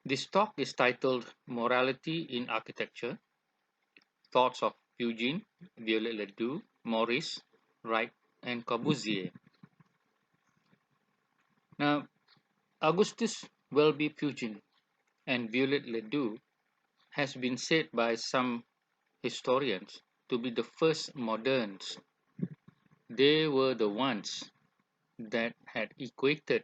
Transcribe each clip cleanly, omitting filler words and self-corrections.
This talk is titled Morality in Architecture, Thoughts of Pugin, Violet-le-duc, Maurice, Wright, and Corbusier. Now, Augustus Welby Pugin and Violet-le-duc has been said by some historians to be the first moderns. They were the ones that had equated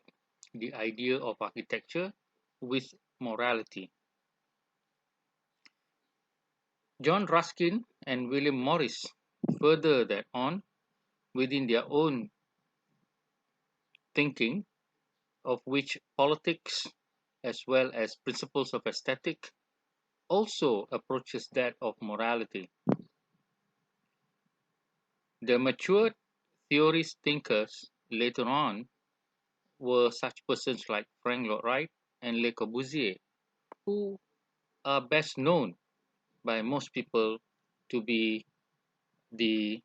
the idea of architecture with morality. John Ruskin and William Morris further that on within their own thinking, of which politics as well as principles of aesthetic also approaches that of morality. The matured theorist thinkers later on were such persons like Frank Lloyd Wright and Le Corbusier, who are best known by most people to be the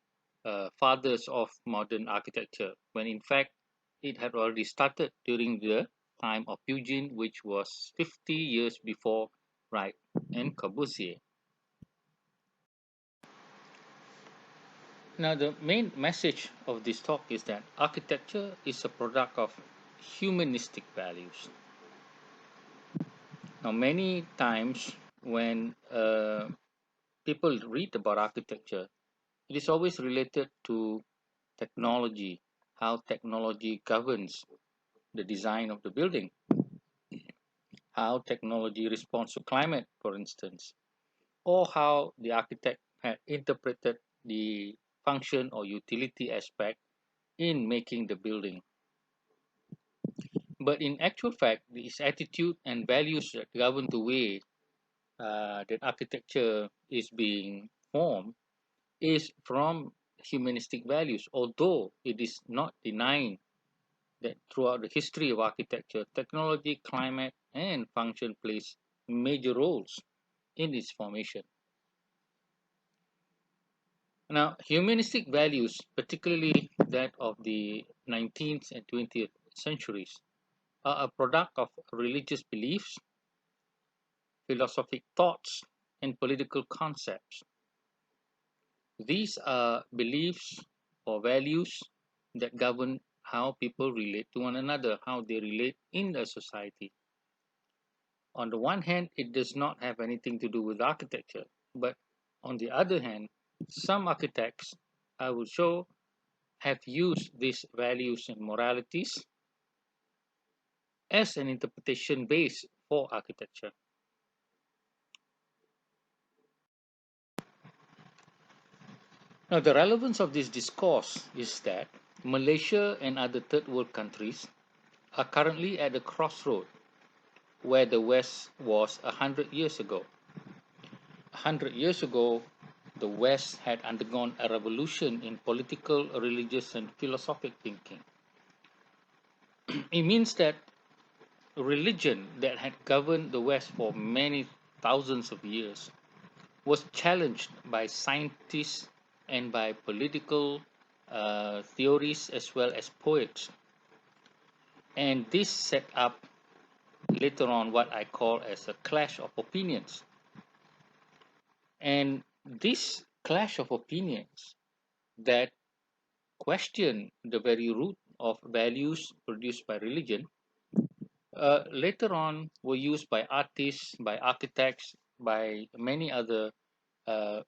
fathers of modern architecture, when in fact it had already started during the time of Pugin, which was 50 years before Wright and Corbusier. Now, the main message of this talk is that architecture is a product of humanistic values. Now, many times when people read about architecture, it is always related to technology, how technology governs the design of the building, how technology responds to climate, for instance, or how the architect had interpreted the function or utility aspect in making the building. But in actual fact, this attitude and values that govern the way that architecture is being formed is from humanistic values, although it is not denying that throughout the history of architecture, technology, climate, and function plays major roles in its formation. Now, humanistic values, particularly that of the 19th and 20th centuries, are a product of religious beliefs, philosophic thoughts, and political concepts. These are beliefs or values that govern how people relate to one another, how they relate in a society. On the one hand, it does not have anything to do with architecture, but on the other hand, some architects, I will show, have used these values and moralities as an interpretation base for architecture. Now, the relevance of this discourse is that Malaysia and other third world countries are currently at a crossroad where the West was 100 years ago. 100 years ago, the West had undergone a revolution in political, religious, and philosophic thinking. It means that religion that had governed the West for many thousands of years was challenged by scientists and by political theories as well as poets. And this set up later on what I call as a clash of opinions. And this clash of opinions that question the very root of values produced by religion later on were used by artists, by architects, by many other uh,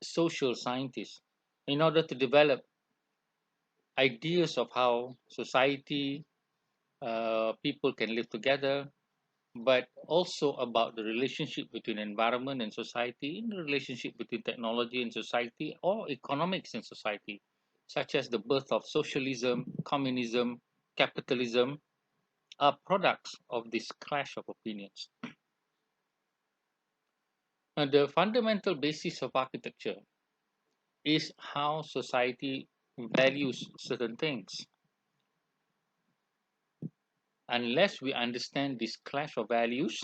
social scientists in order to develop ideas of how society, people can live together, but also about the relationship between environment and society, in the relationship between technology and society, or economics and society, such as the birth of socialism, communism, capitalism, are products of this clash of opinions. Now, the fundamental basis of architecture is how society values certain things. Unless we understand this clash of values,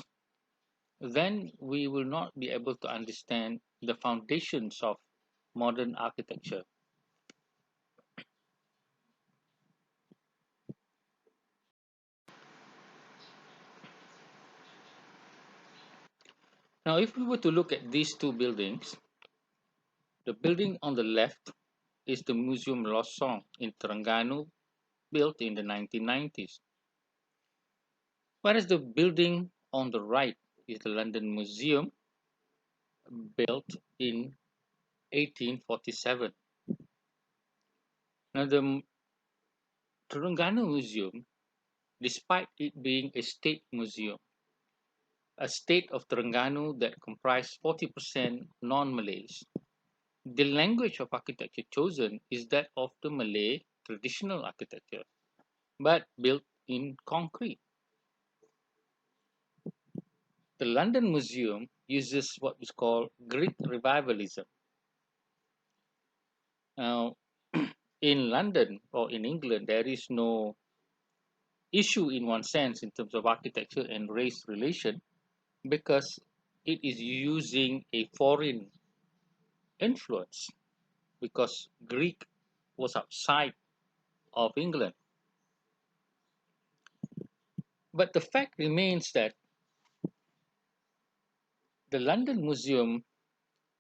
then we will not be able to understand the foundations of modern architecture. Now, if we were to look at these two buildings, the building on the left is the Museum Losong in Terengganu, built in the 1990s, whereas the building on the right is the London Museum, built in 1847. Now, the Terengganu Museum, despite it being a state museum, a state of Terengganu that comprised 40% non-Malays, the language of architecture chosen is that of the Malay traditional architecture, but built in concrete. The London Museum uses what is called Greek revivalism. Now, in London or in England, there is no issue in one sense in terms of architecture and race relation because it is using a foreign influence because Greek was outside of England. But the fact remains that the London Museum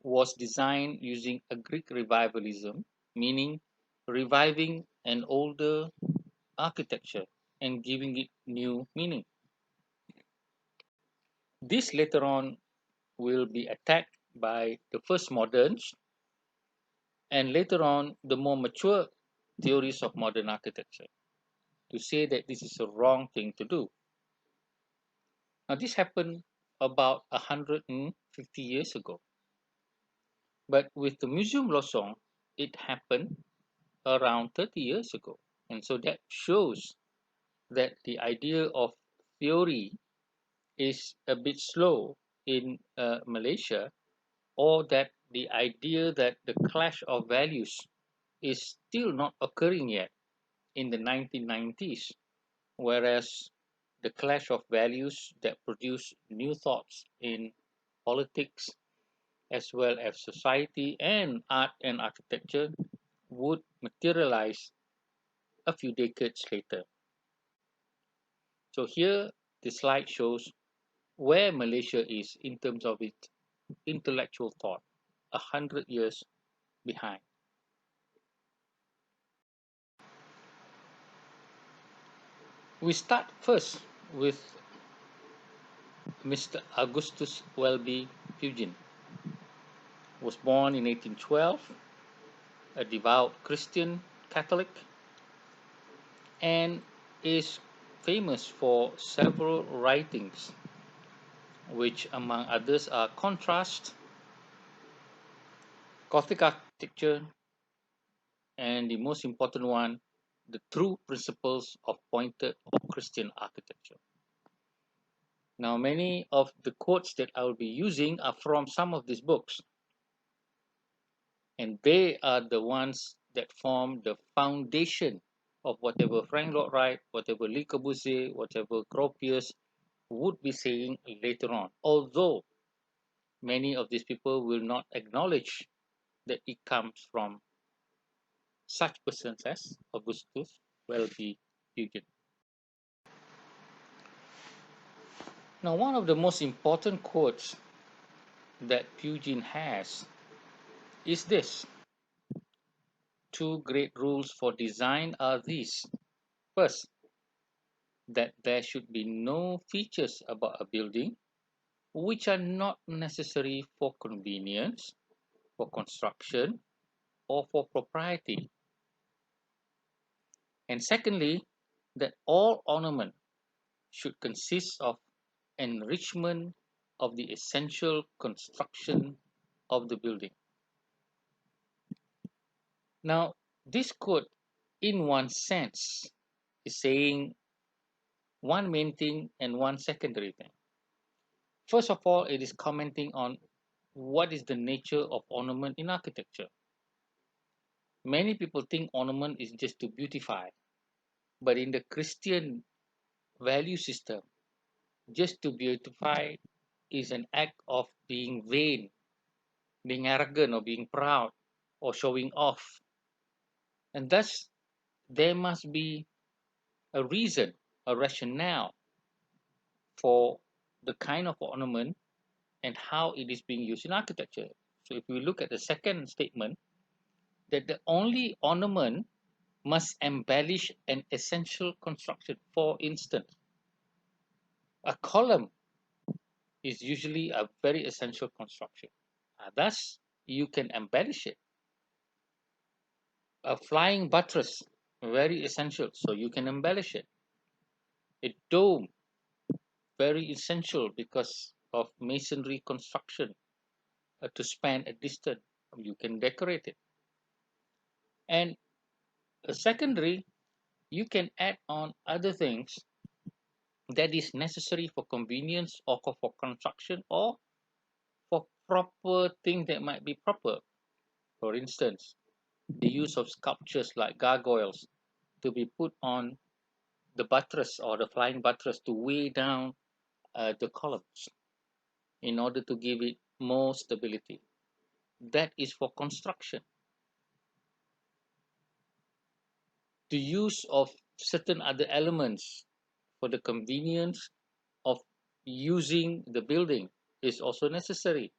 was designed using a Greek revivalism, meaning reviving an older architecture and giving it new meaning. This later on will be attacked by the first moderns and later on the more mature theories of modern architecture to say that this is a wrong thing to do. Now, this happened about 150 years ago, but with the Museum Losong, it happened around 30 years ago. And so that shows that the idea of theory is a bit slow in Malaysia, or that the idea that the clash of values is still not occurring yet in the 1990s, whereas the clash of values that produce new thoughts in politics as well as society and art and architecture would materialize a few decades later. So here the slide shows where Malaysia is in terms of its intellectual thought, 100 years behind. We start first with Mr. Augustus Welby Pugin. Was born in 1812, a devout Christian Catholic, and is famous for several writings, which among others are Contrast, Gothic Architecture, and the most important one, The True Principles of Pointed or Christian Architecture. Now, many of the quotes that I will be using are from some of these books, and they are the ones that form the foundation of whatever Frank Lloyd Wright, whatever Le Corbusier, whatever Gropius would be saying later on. Although many of these people will not acknowledge that it comes from such persons as Augustus Welby Pugin. Now, one of the most important quotes that Pugin has is this: two great rules for design are these. First, that there should be no features about a building which are not necessary for convenience, for construction, or for propriety. And secondly, that all ornament should consist of enrichment of the essential construction of the building. Now, this quote, in one sense, is saying one main thing and one secondary thing. First of all, it is commenting on what is the nature of ornament in architecture. Many people think ornament is just to beautify, but in the Christian value system, just to beautify is an act of being vain, being arrogant, or being proud, or showing off. And thus, there must be a reason, a rationale for the kind of ornament and how it is being used in architecture. So if we look at the second statement, that the only ornament must embellish an essential construction. For instance, a column is usually a very essential construction. Thus, you can embellish it. A flying buttress, very essential, so you can embellish it. A dome, very essential because of masonry construction to span a distance. You can decorate it. And a secondary, you can add on other things that is necessary for convenience or for construction or for proper thing that might be proper. For instance, the use of sculptures like gargoyles to be put on the buttress or the flying buttress to weigh down the columns in order to give it more stability. That is for construction. The use of certain other elements for the convenience of using the building is also necessary.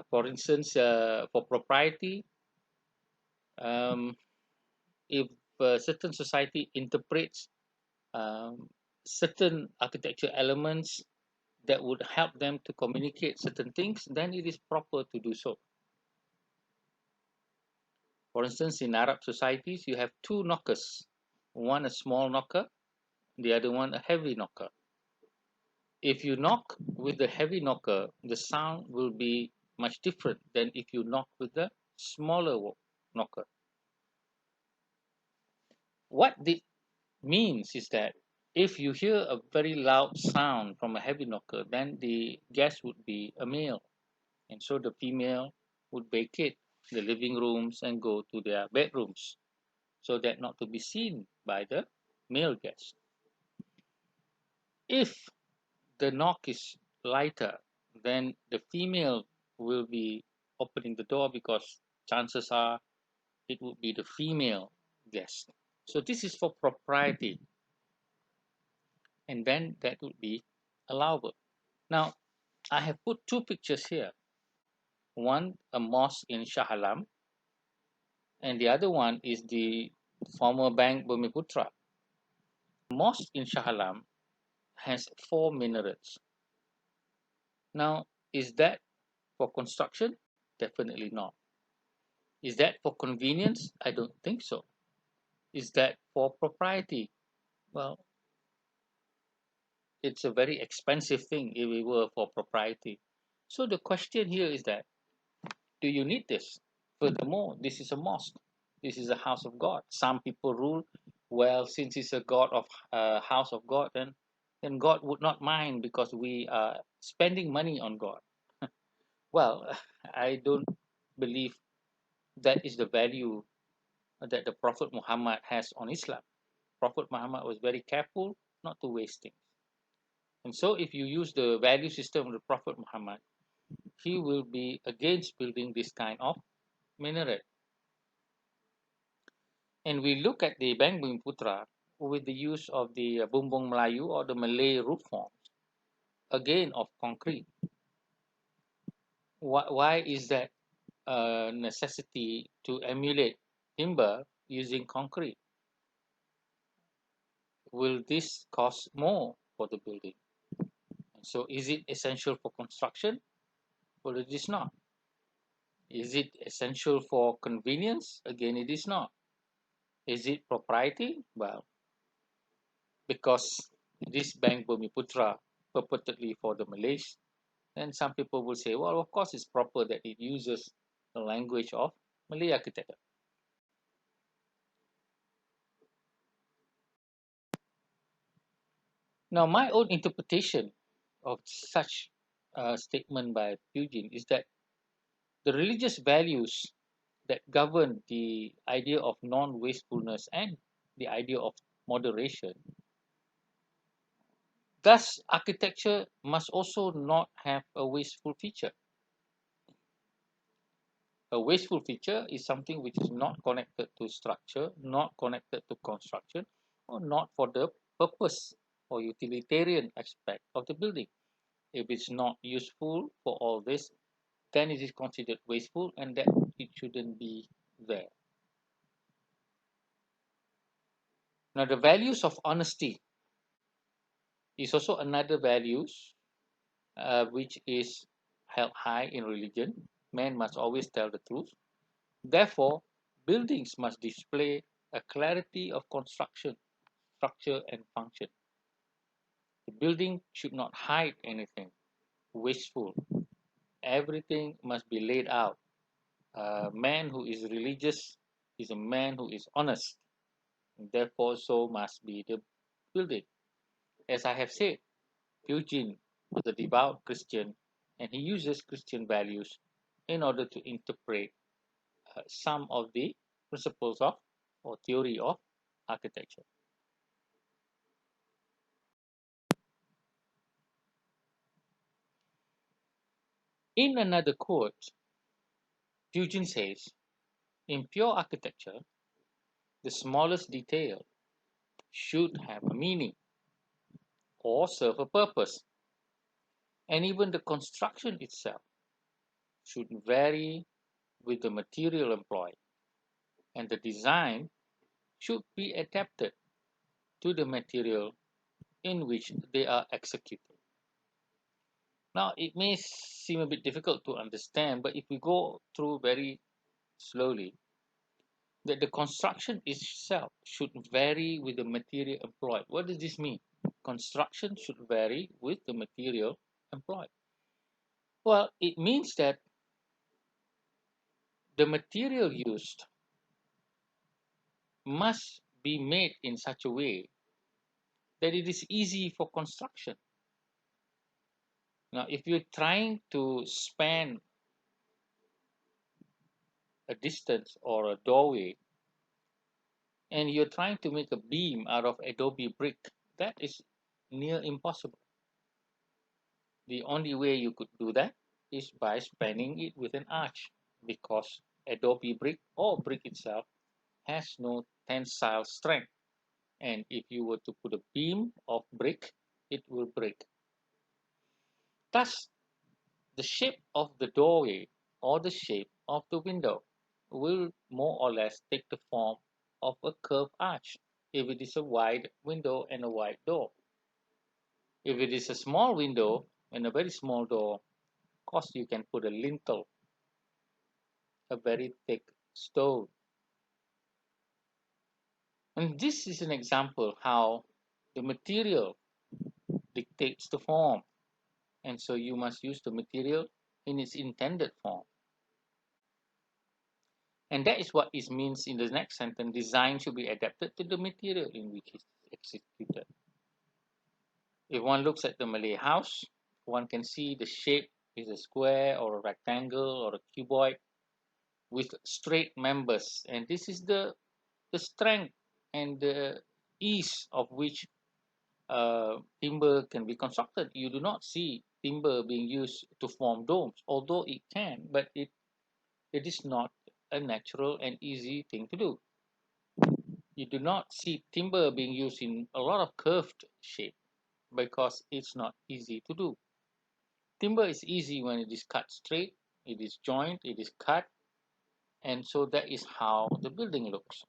For instance, for propriety, um, if a certain society interprets um, certain architecture elements that would help them to communicate certain things, then it is proper to do so. For instance, in Arab societies, you have two knockers, one a small knocker, the other one a heavy knocker. If you knock with the heavy knocker, the sound will be much different than if you knock with the smaller knocker. What this means is that if you hear a very loud sound from a heavy knocker, then the guest would be a male. And so the female would vacate the living rooms and go to their bedrooms so that not to be seen by the male guest. If the knock is lighter, then the female will be opening the door because chances are it would be the female guest. So this is for propriety, and then that would be allowable. Now, I have put two pictures here. One, a mosque in Shah Alam, and the other one is the former Bank Bumiputra. Mosque in Shah Alam has four minarets. Now, is that for construction? Definitely not. Is that for convenience? I don't think so. Is that for propriety? Well, it's a very expensive thing if it were for propriety. So the question here is that, do you need this? Furthermore, this is a mosque. This is a house of God. Some people rule, well, since it's a God of house of God, then God would not mind because we are spending money on God. Well, I don't believe that is the value that the Prophet Muhammad has on Islam. Prophet Muhammad was very careful not to waste things. And so if you use the value system of the Prophet Muhammad, he will be against building this kind of minaret. And we look at the Bang Putra with the use of the Bumbung Melayu or the Malay roof forms, again of concrete. Why is that a necessity to emulate timber using concrete? Will this cost more for the building? So is it essential for construction? Well, it is not. Is it essential for convenience? Again, it is not. Is it propriety? Well, because this Bank Bumiputra purportedly for the Malays, then some people will say, well, of course it's proper that it uses the language of Malay architecture. Now, my own interpretation of such a statement by Pugin is that the religious values that govern the idea of non-wastefulness and the idea of moderation. Thus, architecture must also not have a wasteful feature. A wasteful feature is something which is not connected to structure, not connected to construction, or not for the purpose or utilitarian aspect of the building. If it's not useful for all this, then it is considered wasteful and that it shouldn't be there. Now, the values of honesty is also another values which is held high in religion. Man must always tell the truth. Therefore, buildings must display a clarity of construction, structure, and function. The building should not hide anything wasteful. Everything must be laid out. A man who is religious is a man who is honest. Therefore, so must be the building. As I have said, Pugin was a devout Christian and he uses Christian values in order to interpret some of the principles of or theory of architecture. In another quote, Pugin says, in pure architecture, the smallest detail should have a meaning or serve a purpose, and even the construction itself should vary with the material employed, and the design should be adapted to the material in which they are executed. Now, it may seem a bit difficult to understand, but if we go through very slowly, that the construction itself should vary with the material employed. What does this mean? Construction should vary with the material employed. Well, it means that the material used must be made in such a way that it is easy for construction. Now, if you're trying to span a distance or a doorway and you're trying to make a beam out of adobe brick, that is near impossible. The only way you could do that is by spanning it with an arch, because adobe brick or brick itself has no tensile strength, and if you were to put a beam of brick, it will break. Thus, the shape of the doorway or the shape of the window will more or less take the form of a curved arch if it is a wide window and a wide door. If it is a small window and a very small door, of course you can put a lintel, a very thick stone. And this is an example how the material dictates the form. And so you must use the material in its intended form. And that is what it means in the next sentence. Design should be adapted to the material in which it is executed. If one looks at the Malay house, one can see the shape is a square or a rectangle or a cuboid with straight members. And this is the strength and the ease of which timber can be constructed. You do not see timber being used to form domes, although it can, but it is not a natural and easy thing to do. You do not see timber being used in a lot of curved shape because it's not easy to do. Timber is easy when it is cut straight, it is joined, it is cut, and so that is how the building looks.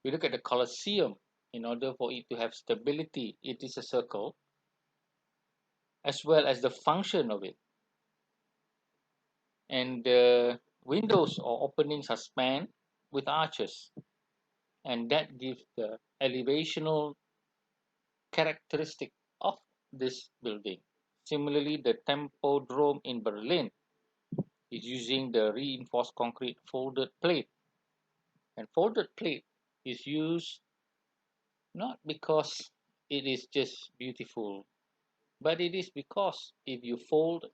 We look at the Colosseum. In order for it to have stability, it is a circle, as well as the function of it. And the windows or openings are spanned with arches, and that gives the elevational characteristic of this building. Similarly, the Tempodrome in Berlin is using the reinforced concrete folded plate. And folded plate is used not because it is just beautiful, but it is because if you fold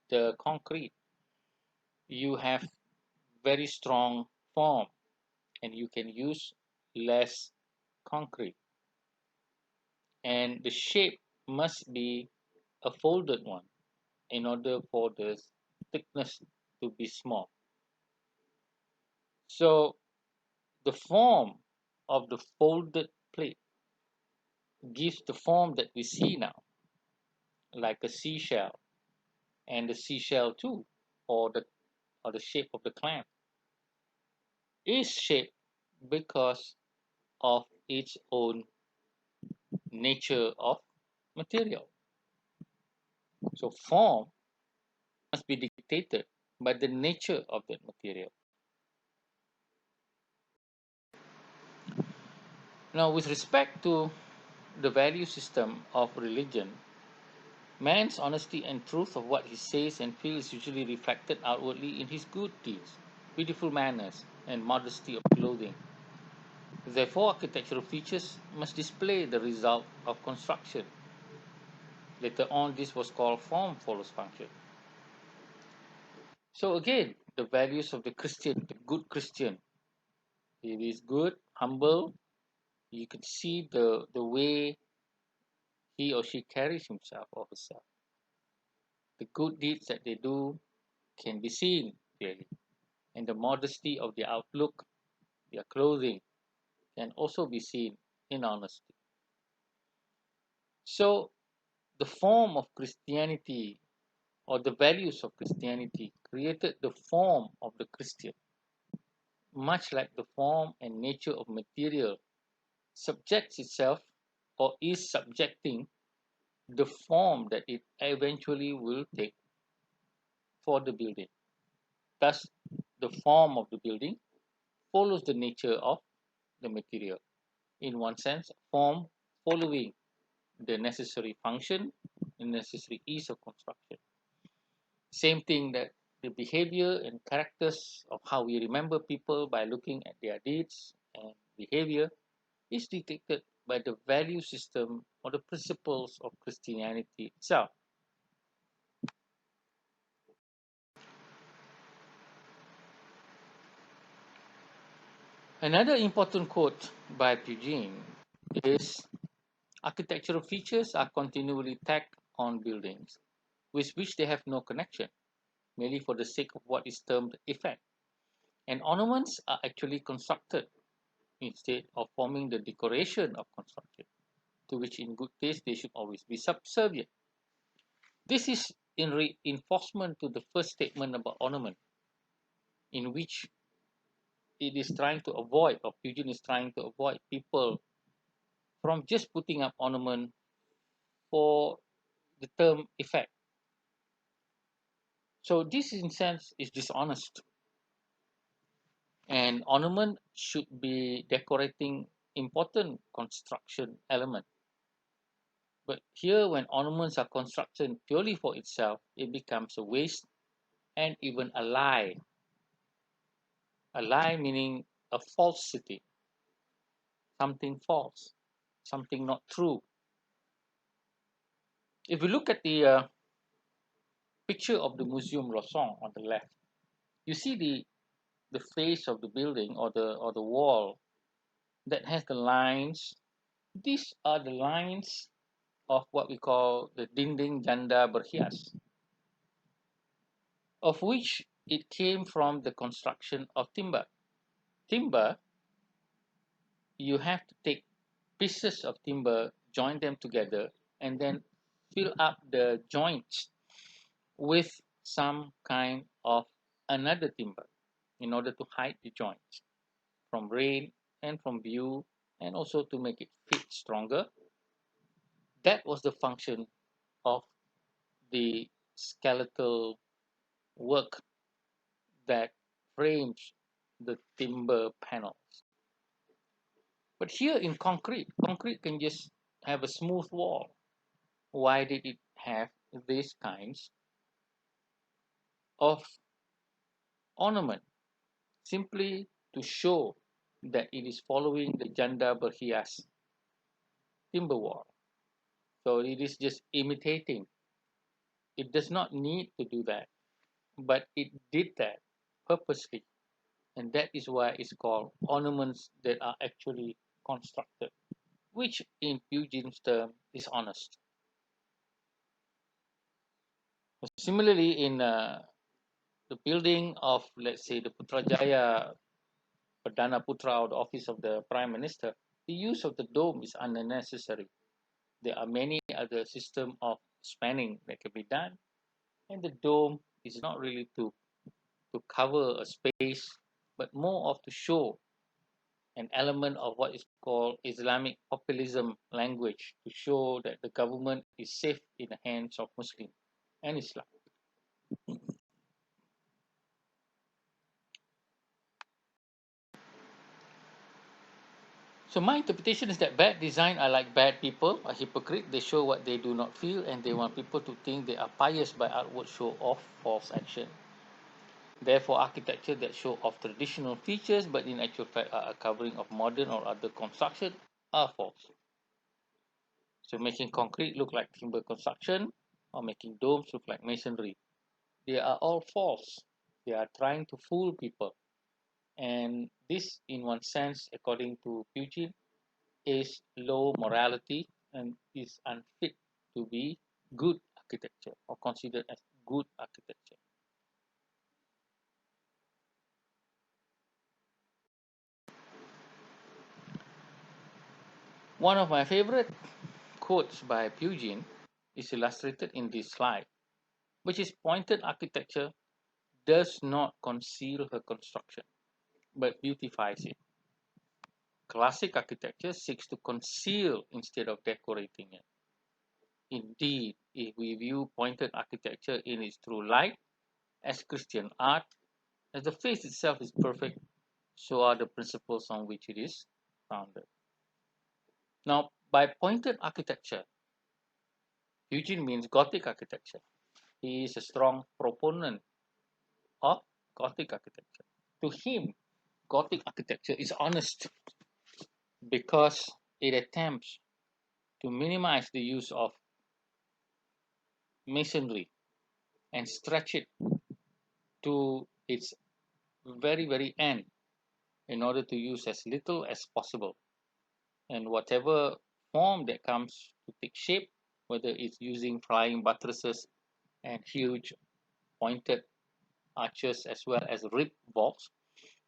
the concrete, you have very strong form and you can use less concrete. And the shape must be a folded one in order for the thickness to be small. So the form of the folded plate gives the form that we see now. like a seashell, and the seashell too, or the shape of the clam, is shaped because of its own nature of material. So form must be dictated by the nature of that material. Now, with respect to the value system of religion, man's honesty and truth of what he says and feels is usually reflected outwardly in his good deeds, beautiful manners, and modesty of clothing. Therefore, architectural features must display the result of construction. Later on, this was called form follows function. So again, the values of the Christian, the good Christian, he is good, humble. You can see the way he or she carries himself or herself. The good deeds that they do can be seen clearly, and the modesty of their outlook, their clothing, can also be seen in honesty. So, the form of Christianity or the values of Christianity created the form of the Christian, much like the form and nature of material subjects itself or is subjecting the form that it eventually will take for the building. Thus, the form of the building follows the nature of the material. In one sense, form following the necessary function and necessary ease of construction. Same thing that the behavior and characters of how we remember people by looking at their deeds and behavior is dictated by the value system or the principles of Christianity itself. Another important quote by Pugin is architectural features are continually tacked on buildings with which they have no connection, merely for the sake of what is termed effect. And ornaments are actually constructed instead of forming the decoration of construction, to which in good taste they should always be subservient. This is in reinforcement to the first statement about ornament, in which it is trying to avoid, or Pugin is trying to avoid people from just putting up ornament for the term effect. So this in sense is dishonest. And ornament should be decorating important construction element. But here when ornaments are constructed purely for itself, it becomes a waste and even a lie. A lie meaning a falsity, something false, something not true. If we look at the picture of the Museum Rosson on the left, you see the face of the building or the wall that has the lines. These are the lines of what we call the dinding janda berhias, of which it came from the construction of timber. Timber, you have to take pieces of timber, join them together, and then fill up the joints with some kind of another timber in order to hide the joints from rain and from view, and also to make it fit stronger. That was the function of the skeletal work that frames the timber panels. But here in concrete, concrete can just have a smooth wall. Why did it have these kinds of ornament? Simply to show that it is following the Janda Berhias timber wall. So it is just imitating. It does not need to do that, but it did that purposely. And that is why it's called ornaments that are actually constructed, which in Pugin's term is honest. Similarly, in the building of, let's say, the Putrajaya Perdana Putra, or the office of the Prime Minister, the use of the dome is unnecessary. There are many other system of spanning that can be done. And the dome is not really to cover a space, but more of to show an element of what is called Islamic populism language to show that the government is safe in the hands of Muslim and Islam. So my interpretation is that bad design are like bad people, a hypocrite. They show what they do not feel, and they want people to think they are pious by outward show of false action. Therefore, architecture that show off traditional features, but in actual fact are a covering of modern or other construction, are false. So making concrete look like timber construction, or making domes look like masonry, they are all false. They are trying to fool people. And this, in one sense, according to Pugin, is low morality and is unfit to be good architecture or considered as good architecture. One of my favorite quotes by Pugin is illustrated in this slide, which is pointed architecture does not conceal her construction, but beautifies it. Classic architecture seeks to conceal instead of decorating it. Indeed, if we view pointed architecture in its true light, as Christian art, as the face itself is perfect, so are the principles on which it is founded. Now, by pointed architecture, Eugene means Gothic architecture. He is a strong proponent of Gothic architecture. To him, Gothic architecture is honest because it attempts to minimize the use of masonry and stretch it to its very end in order to use as little as possible. And whatever form that comes to take shape, whether it's using flying buttresses and huge pointed arches as well as ribbed vaults,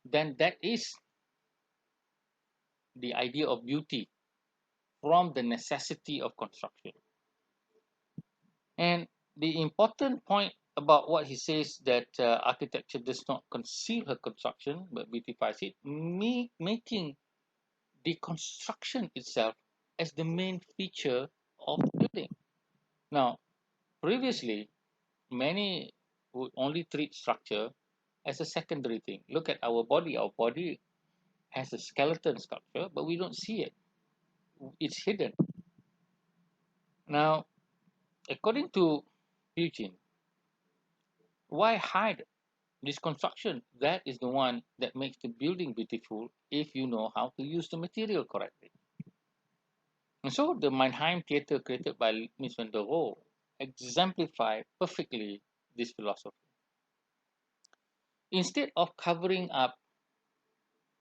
then that is the idea of beauty from the necessity of construction. And the important point about what he says that architecture does not conceal her construction but beautifies it, making the construction itself as the main feature of the building. Now, previously, many would only treat structure as a secondary thing. Look at our body. Our body has a skeleton structure, but we don't see it. It's hidden. Now, according to Pugin, why hide this construction? That is the one that makes the building beautiful if you know how to use the material correctly. And so the Mannheim Theater created by Mies van der Rohe exemplify perfectly this philosophy. Instead of covering up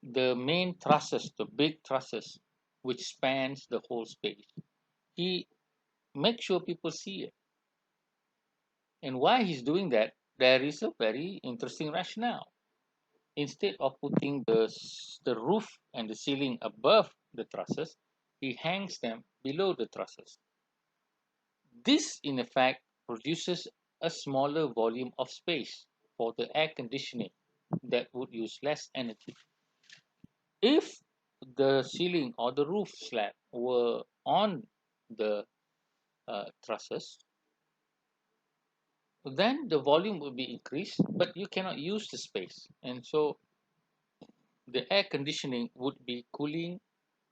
the main trusses, the big trusses, which spans the whole space, he makes sure people see it. And why he's doing that, there is a very interesting rationale. Instead of putting the roof and the ceiling above the trusses, he hangs them below the trusses. This, in effect, produces a smaller volume of space for the air conditioning that would use less energy. If the ceiling or the roof slab were on the trusses, then the volume will be increased, but you cannot use the space. And so the air conditioning would be cooling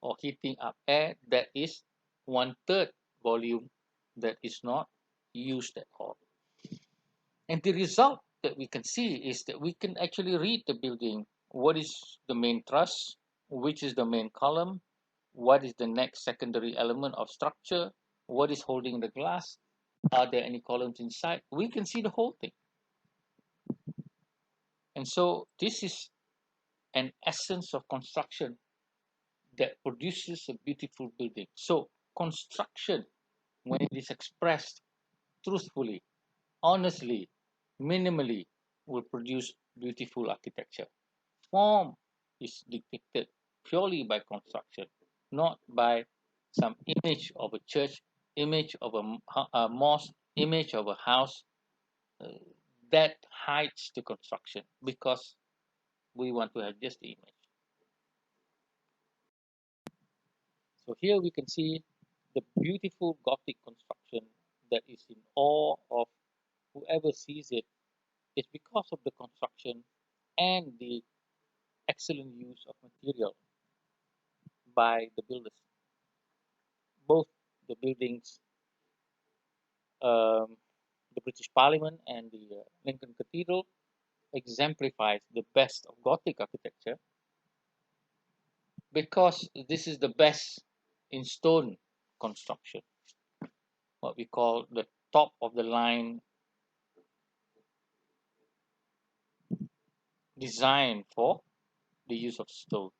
or heating up air that is one third volume that is not used at all. And the result that we can see is that we can actually read the building. What is the main truss? Which is the main column? What is the next secondary element of structure? What is holding the glass? Are there any columns inside? We can see the whole thing. And so this is an essence of construction that produces a beautiful building. So construction, when it is expressed truthfully, honestly, minimally, will produce beautiful architecture. Form is dictated purely by construction, not by some image of a church image of a mosque, image of a house, uh, that hides the construction because we want to have just the image. So here we can see the beautiful Gothic construction that is in awe of whoever sees it. It's because of the construction and the excellent use of material by the builders. Both the buildings, um, the British Parliament and the Lincoln Cathedral, exemplifies the best of Gothic architecture because this is the best in stone construction, what we call the top of the line design for the use of stone.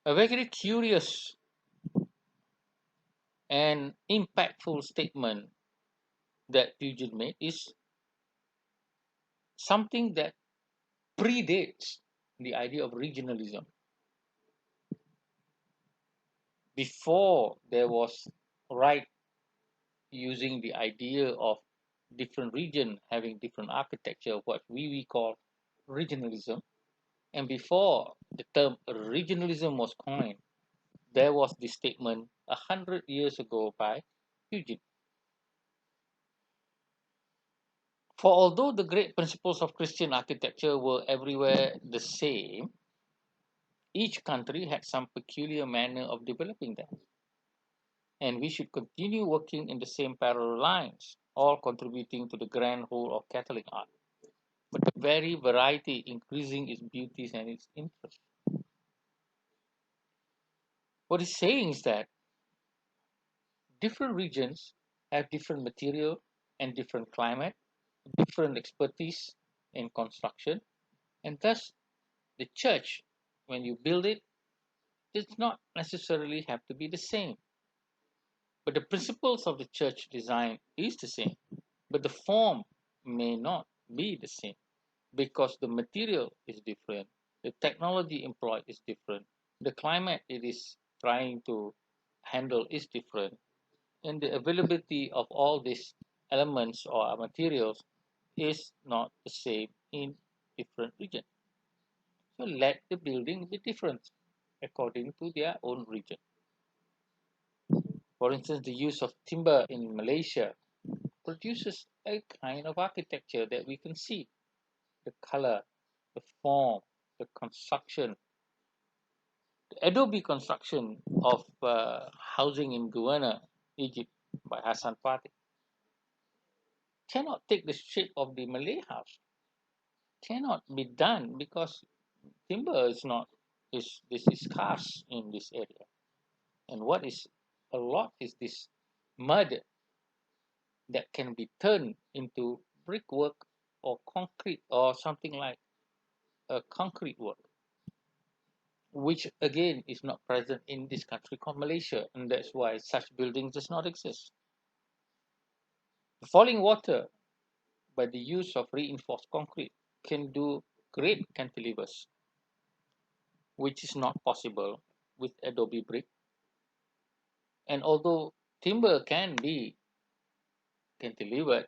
A very curious and impactful statement that Pugin made is something that predates the idea of regionalism. Before there was Wright using the idea of different region having different architecture, what we call regionalism, and before the term regionalism was coined, there was this statement 100 years ago by Pugin. For although the great principles of Christian architecture were everywhere the same, each country had some peculiar manner of developing them, and we should continue working in the same parallel lines, all contributing to the grand whole of Catholic art, but the very variety increasing its beauties and its interest. What he's saying is that different regions have different material and different climate, different expertise in construction, and thus the church, when you build it, does not necessarily have to be the same. But the principles of the church design is the same, but the form may not be the same because the material is different, the technology employed is different, the climate it is trying to handle is different, and the availability of all these elements or materials is not the same in different regions. So let the building be different according to their own region. For instance, the use of timber in Malaysia produces a kind of architecture that we can see: the color, the form, the construction. The adobe construction of housing in Guyana, Egypt, by Hassan Fatih cannot take the shape of the Malay house. Cannot be done because timber is not is this is scarce in this area. And what is a lot is this mud that can be turned into brickwork or concrete or something like a concrete work, which again is not present in this country called Malaysia, and that's why such buildings does not exist. Falling water by the use of reinforced concrete can do great cantilevers, which is not possible with adobe brick. And although timber can be cantilevered,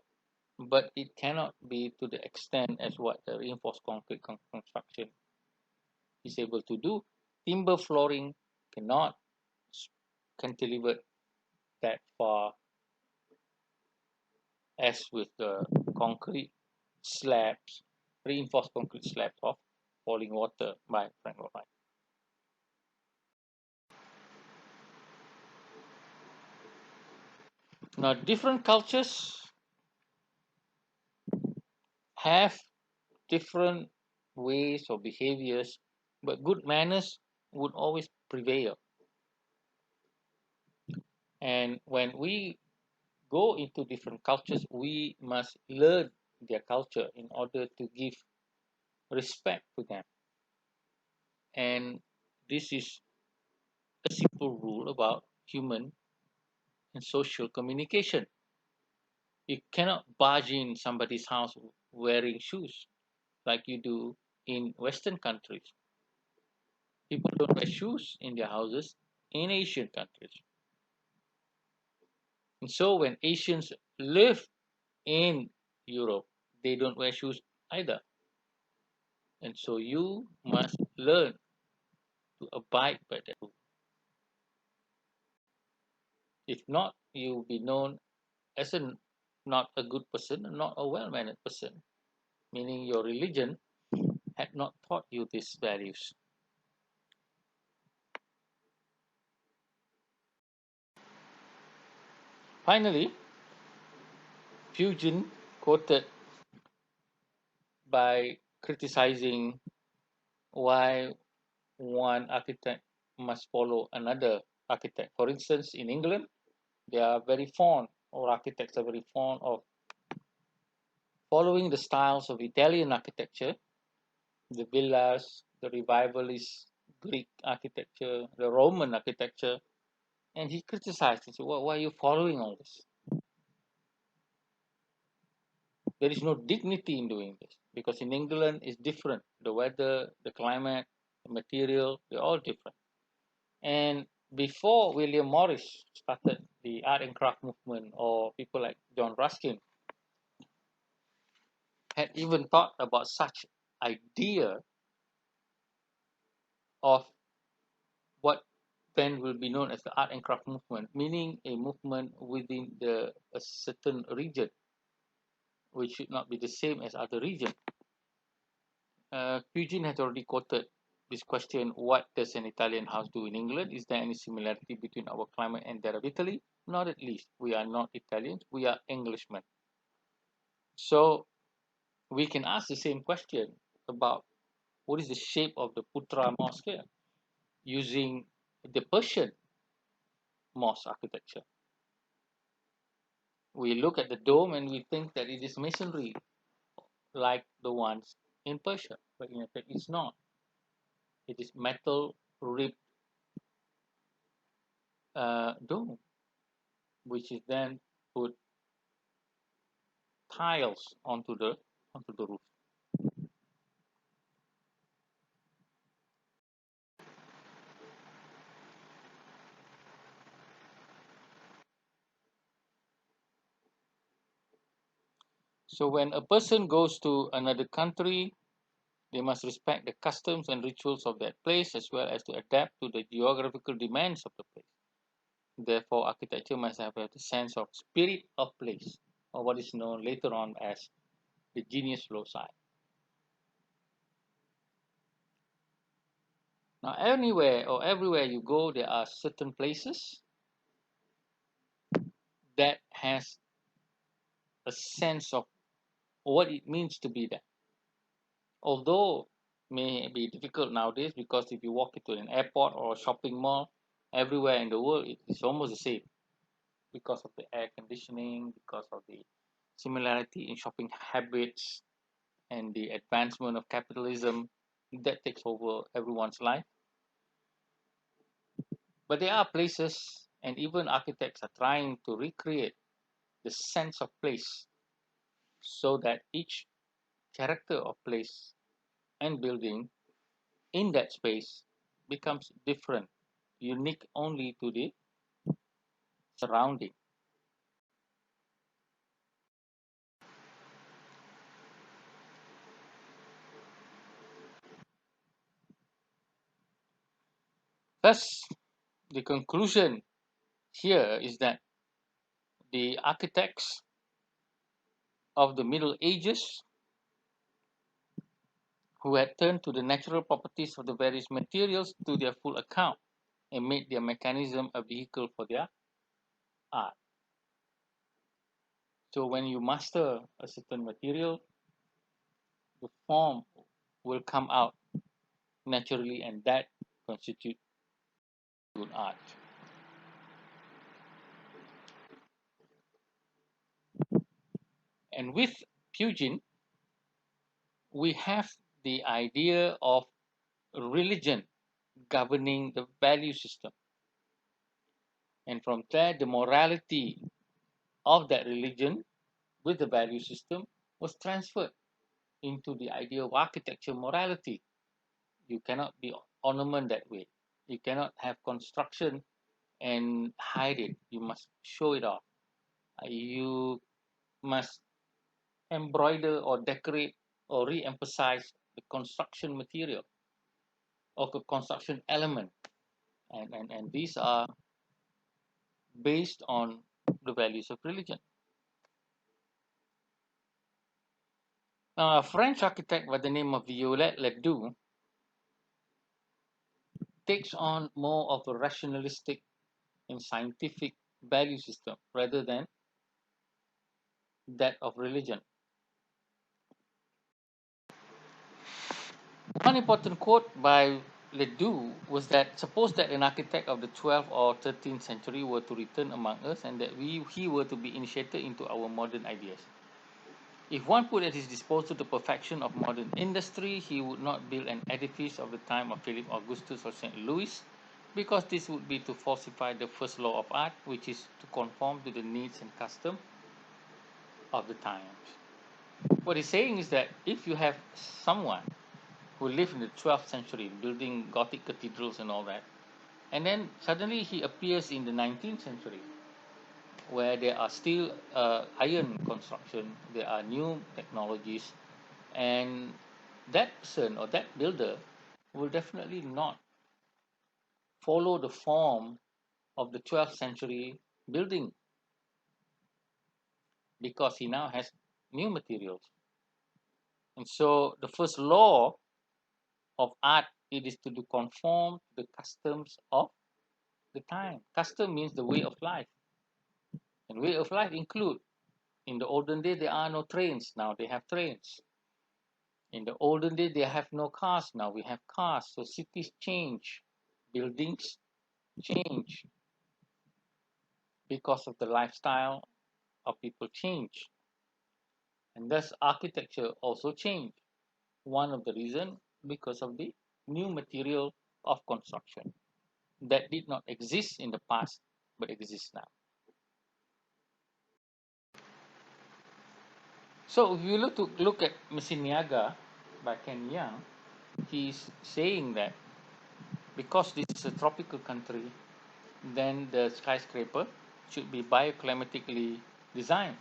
but it cannot be to the extent as what the reinforced concrete construction is able to do. Timber flooring cannot cantilever that far as with the concrete slabs, reinforced concrete slabs of falling water by Frank Lloyd. Now, different cultures have different ways or behaviors, but good manners would always prevail. And when we go into different cultures, we must learn their culture in order to give respect to them. And this is a simple rule about human and social communication. You cannot barge in somebody's house wearing shoes like you do in Western countries. People don't wear shoes in their houses in Asian countries. And so when Asians live in Europe, they don't wear shoes either. And so you must learn to abide by that rule. If not, you will be known as not a good person, not a well-mannered person, meaning your religion had not taught you these values. Finally, Pugin quoted by criticizing why one architect must follow another architect. For instance, in England, they are very fond, or architects are very fond of following the styles of Italian architecture, the villas, the revivalist Greek architecture, the Roman architecture, and he criticized and said, why are you following all this? There is no dignity in doing this because in England it's different. The weather, the climate, the material, they're all different. And before William Morris started the art and craft movement, or people like John Ruskin had even thought about such idea of what then will be known as the art and craft movement, meaning a movement within a certain region, which should not be the same as other regions. Pugin has already quoted this question: what does an Italian house do in England? Is there any similarity between our climate and that of Italy? Not at least. We are not Italians, we are Englishmen. So we can ask the same question about what is the shape of the Putra mosque here, using the Persian mosque architecture. We look at the dome and we think that it is masonry like the ones in Persia, but in fact it's not. It is metal ribbed dome, which is then put tiles onto the roof. So when a person goes to another country, they must respect the customs and rituals of that place as well as to adapt to the geographical demands of the place. Therefore, architecture must have a sense of spirit of place, or what is known later on as the genius loci. Now, anywhere or everywhere you go, there are certain places that has a sense of what it means to be there. Although may be difficult nowadays because if you walk into an airport or a shopping mall, everywhere in the world it is almost the same because of the air conditioning, because of the similarity in shopping habits and the advancement of capitalism that takes over everyone's life. But there are places, and even architects are trying to recreate the sense of place so that each character of place and building in that space becomes different, unique only to the surrounding. Thus, the conclusion here is that the architects of the Middle Ages, who had turned to the natural properties of the various materials to their full account and made their mechanism a vehicle for their art. So when you master a certain material, the form will come out naturally, and that constitutes good art. And with Pugin, we have the idea of religion governing the value system. And from there, the morality of that religion with the value system was transferred into the idea of architecture morality. You cannot be ornament that way. You cannot have construction and hide it. You must show it off. You must embroider or decorate or re-emphasize the construction material or the construction element. And these are based on the values of religion. Now, a French architect by the name of Violet-le-duc takes on more of a rationalistic and scientific value system rather than that of religion. One important quote by Ledoux was that suppose that an architect of the 12th or 13th century were to return among us and that he were to be initiated into our modern ideas. If one put at his disposal the perfection of modern industry, he would not build an edifice of the time of Philip Augustus or St. Louis, because this would be to falsify the first law of art, which is to conform to the needs and custom of the times. What he's saying is that if you have someone who lived in the 12th century building Gothic cathedrals and all that, and then suddenly he appears in the 19th century where there are still iron construction, there are new technologies, and that person or that builder will definitely not follow the form of the 12th century building because he now has new materials. And so the first law of art it is to do conform to the customs of the time. Custom means the way of life. And way of life include in the olden day there are no trains, now they have trains. In the olden day they have no cars, now we have cars. So cities change, buildings change because of the lifestyle of people change. And thus architecture also changed. One of the reason because of the new material of construction that did not exist in the past but exists now. So if you look at Messiniaga by Ken Young, he's saying that because this is a tropical country, then the skyscraper should be bioclimatically designed.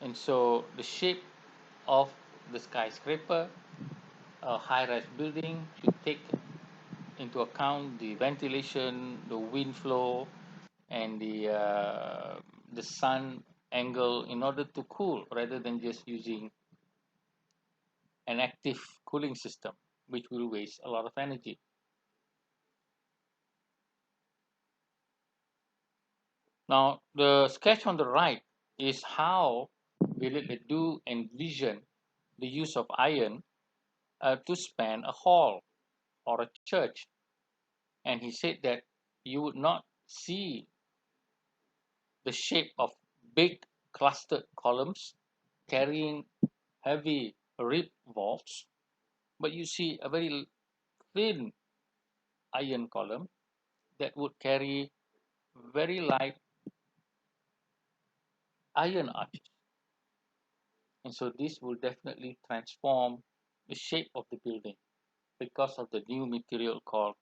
And so the shape of the skyscraper, a high-rise building, should take into account the ventilation, the wind flow, and the sun angle in order to cool rather than just using an active cooling system, which will waste a lot of energy. Now, the sketch on the right is how Violet-le-duc envisioned the use of iron to span a hall or a church. And he said that you would not see the shape of big clustered columns carrying heavy ribbed vaults, but you see a very thin iron column that would carry very light iron arches. And so this will definitely transform the shape of the building because of the new material called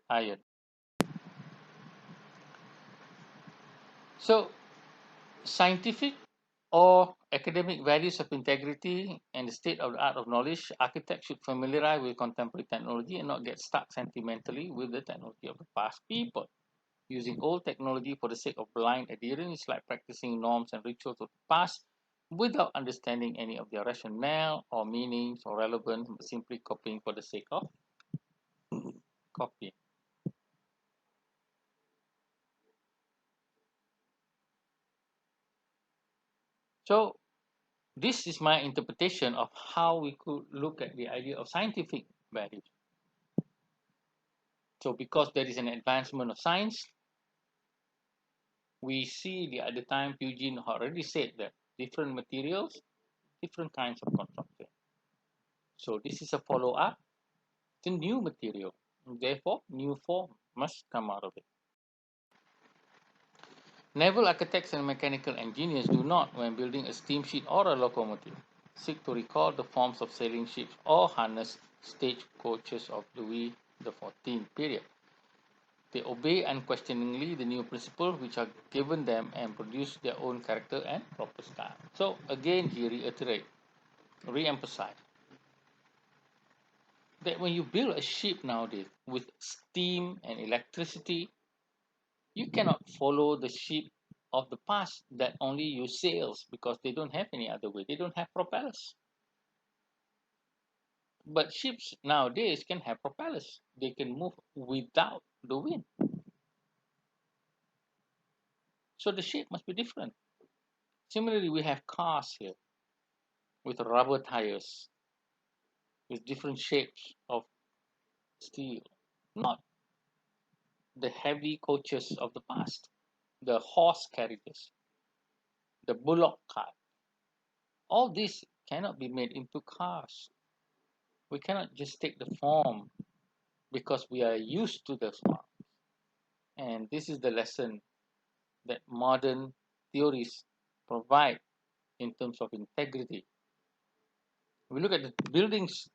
iron. So scientific or academic values of integrity and the state of the art of knowledge, architects should familiarize with contemporary technology and not get stuck sentimentally with the technology of the past people. Using old technology for the sake of blind adherence is like practicing norms and rituals of the past without understanding any of their rationale or meanings or relevance, but simply copying for the sake of copying. So this is my interpretation of how we could look at the idea of scientific values. So because there is an advancement of science, we see at the time Pugin already said that different materials, different kinds of construction. So this is a follow-up to new material. Therefore, new form must come out of it. Naval architects and mechanical engineers do not, when building a steamship or a locomotive, seek to recall the forms of sailing ships or harness stage coaches of Louis the 14th period. They obey unquestioningly the new principles which are given them and produce their own character and proper style. So again, he re-emphasize that when you build a ship nowadays with steam and electricity, you cannot follow the ship of the past that only use sails because they don't have any other way. They don't have propellers. But ships nowadays can have propellers. They can move without the wind. So the shape must be different. Similarly, we have cars here with rubber tires with different shapes of steel, not the heavy coaches of the past, the horse carriages, the bullock cart. All this cannot be made into cars. We cannot just take the form because we are used to the form. And this is the lesson that modern theories provide in terms of integrity. We look at the buildings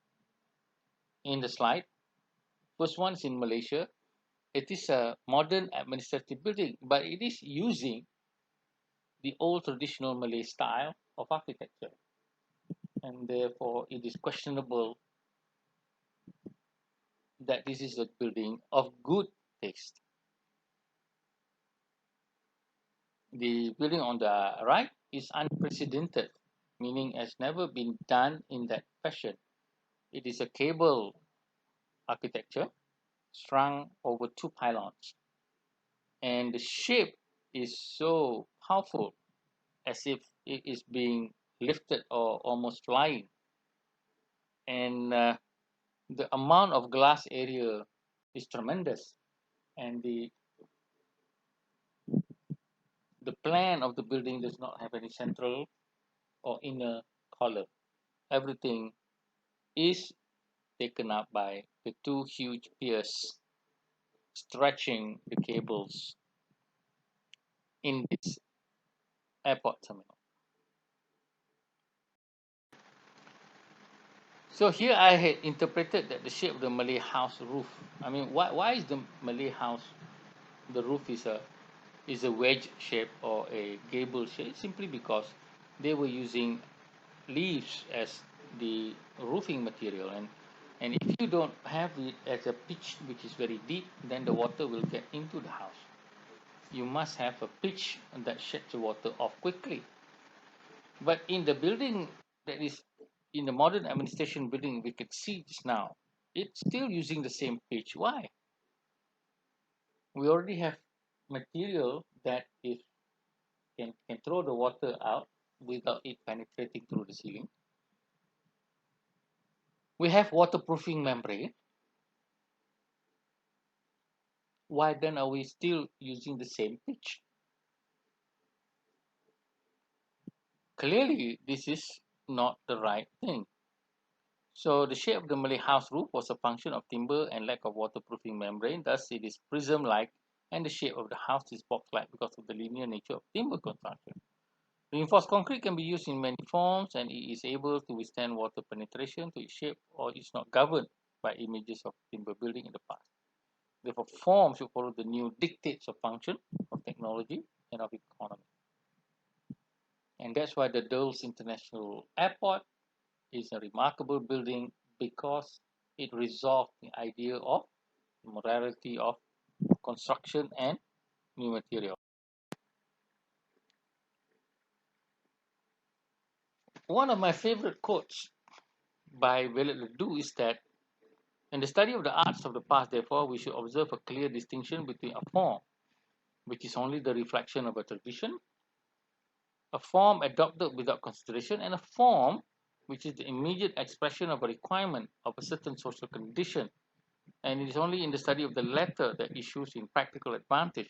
in the slide. First one is in Malaysia. It is a modern administrative building, but it is using the old traditional Malay style of architecture. And therefore, it is questionable that this is a building of good taste. The building on the right is unprecedented, meaning has never been done in that fashion. It is a cable architecture strung over two pylons, and the shape is so powerful as if it is being lifted or almost flying. And the amount of glass area is tremendous, and the plan of the building does not have any central or inner column. Everything is taken up by the two huge piers stretching the cables in this airport terminal. So here I had interpreted that the shape of the Malay house roof. I mean, why is the Malay house, the roof is a wedge shape or a gable shape? Simply because they were using leaves as the roofing material, and if you don't have it as a pitch which is very deep, then the water will get into the house. You must have a pitch that sheds the water off quickly. But in the building that is in the modern administration building, we can see just now, it's still using the same pitch. Why? We already have material that is can throw the water out without it penetrating through the ceiling. We have waterproofing membrane. Why then are we still using the same pitch? Clearly, this is not the right thing. So the shape of the Malay house roof was a function of timber and lack of waterproofing membrane. Thus, it is prism-like, and the shape of the house is box-like because of the linear nature of timber construction. Reinforced concrete can be used in many forms, and it is able to withstand water penetration to its shape, or is not governed by images of timber building in the past. Therefore, form should follow the new dictates of function, of technology, and of economy. And that's why the Dulles International Airport is a remarkable building because it resolved the idea of morality of construction and new material. One of my favorite quotes by Violet-le-duc is that in the study of the arts of the past, therefore, we should observe a clear distinction between a form, which is only the reflection of a tradition, a form adopted without consideration, and a form which is the immediate expression of a requirement of a certain social condition. And it is only in the study of the latter that issues in practical advantage.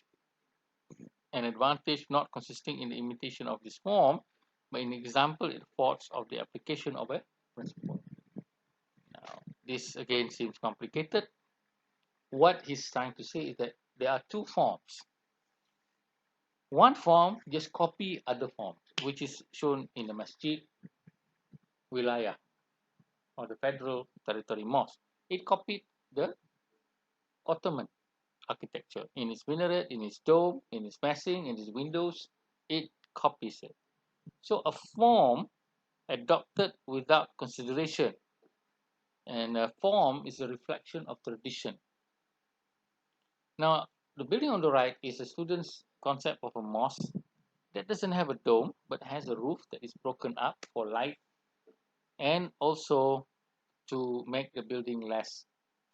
An advantage not consisting in the imitation of this form, but in the example it affords of the application of a principle. Now, this again seems complicated. What he's trying to say is that there are two forms. One form just copy other forms, which is shown in the masjid, wilayah, or the federal territory mosque. It copied the Ottoman architecture. In its minaret, in its dome, in its massing, in its windows, it copies it. So a form adopted without consideration, and a form is a reflection of tradition. Now, the building on the right is a student's concept of a mosque that doesn't have a dome but has a roof that is broken up for light and also to make the building less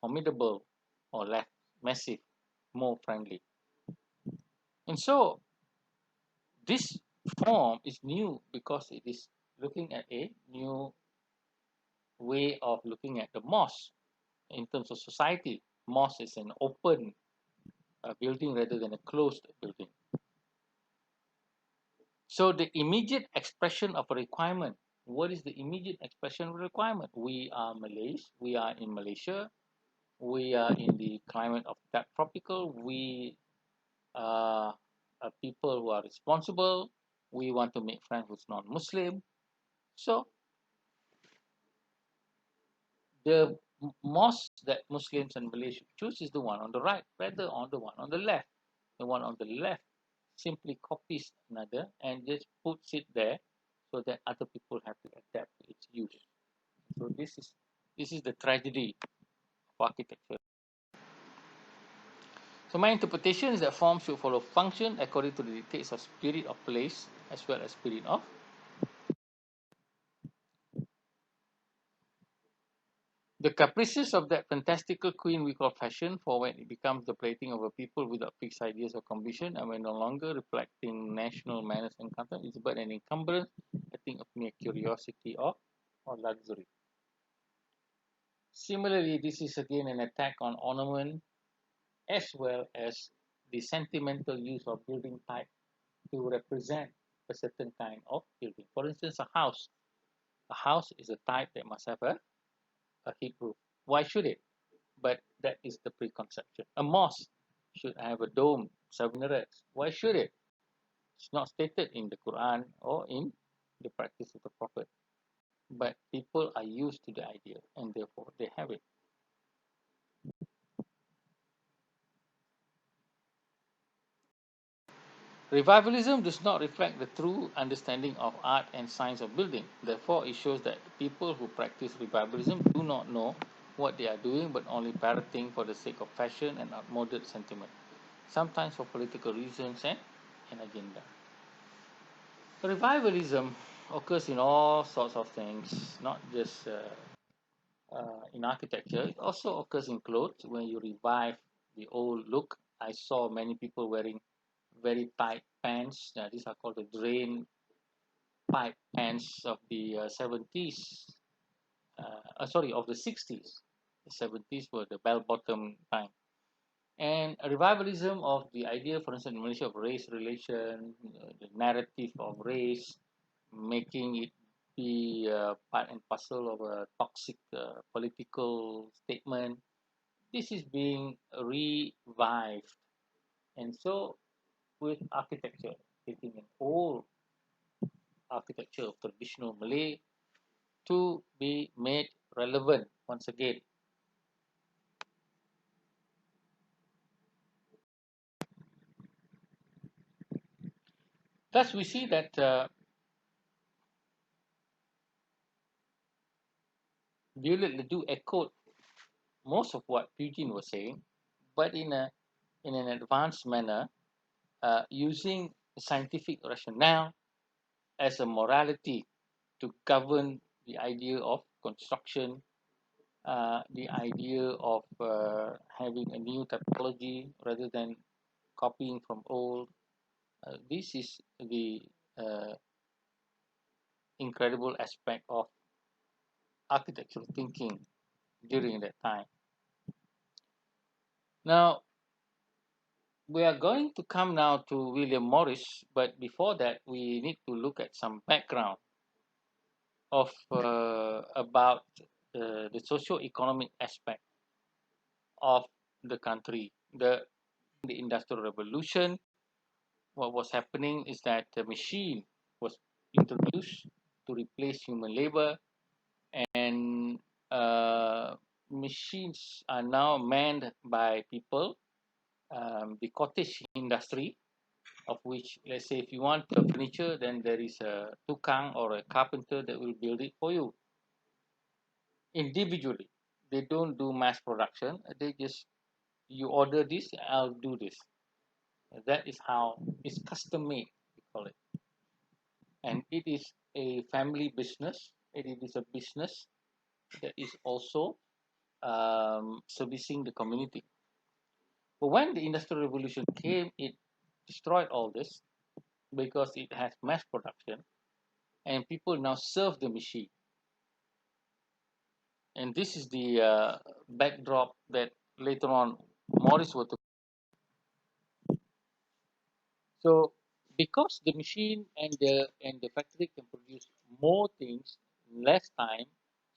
formidable or less massive, more friendly. And so this form is new because it is looking at a new way of looking at the mosque in terms of society. Mosque is an open building rather than a closed building. So the immediate expression of a requirement. What is the immediate expression of a requirement? We are Malays. We are in Malaysia. We are in the climate of that tropical. We are people who are responsible. We want to make friends who's non-Muslim. So the mosque that Muslims and Malays should choose is the one on the right, rather on the one on the left. The one on the left simply copies another and just puts it there so that other people have to adapt to its use. So this is the tragedy of architecture. So my interpretation is that form should follow function according to the dictates of spirit of place as well as spirit of. The caprices of that fantastical queen we call fashion, for when it becomes the plaything of a people without fixed ideas or conviction, and when no longer reflecting national manners and custom, is but an encumbrance, a thing of mere curiosity or luxury. Similarly, this is again an attack on ornament as well as the sentimental use of building type to represent a certain kind of building. For instance, a house. A house is a type that must have a heat roof. Why should it? But that is the preconception. A mosque should have a dome, seven minarets. Why should it? It's not stated in the Quran or in the practice of the Prophet. But people are used to the idea and therefore they have it. Revivalism does not reflect the true understanding of art and science of building. Therefore, it shows that people who practice revivalism do not know what they are doing but only parroting for the sake of fashion and outmoded sentiment, sometimes for political reasons and an agenda. Revivalism occurs in all sorts of things, not just in architecture. It also occurs in clothes when you revive the old look. I saw many people wearing very tight pants. These are called the drain pipe pants of the 70s. Sorry, of the 60s. The 70s were the bell bottom time. And a revivalism of the idea, for instance, in Malaysia, of race relation, the narrative of race, making it be part and parcel of a toxic political statement. This is being revived. And so, with architecture, taking an old architecture of traditional Malay to be made relevant once again. Thus, we see that Violet-le-duc echoed most of what Pugin was saying, but in an advanced manner, using scientific rationale as a morality to govern the idea of construction, the idea of having a new typology rather than copying from old. This is the uh, incredible aspect of architectural thinking during that time. Now, we are going to come now to William Morris, but before that, we need to look at some background of about the socio-economic aspect of the country. The Industrial Revolution, what was happening is that the machine was introduced to replace human labor, and uh, machines are now manned by people. The cottage industry, of which, let's say, if you want a furniture, then there is a tukang or a carpenter that will build it for you individually. They don't do mass production. They just, you order this, I'll do this. That is how it's custom made, we call it. And it is a family business. It is a business that is also servicing the community. But when the Industrial Revolution came, it destroyed all this because it has mass production and people now serve the machine. And this is the backdrop that later on Morris will. So because the machine and the factory can produce more things in less time,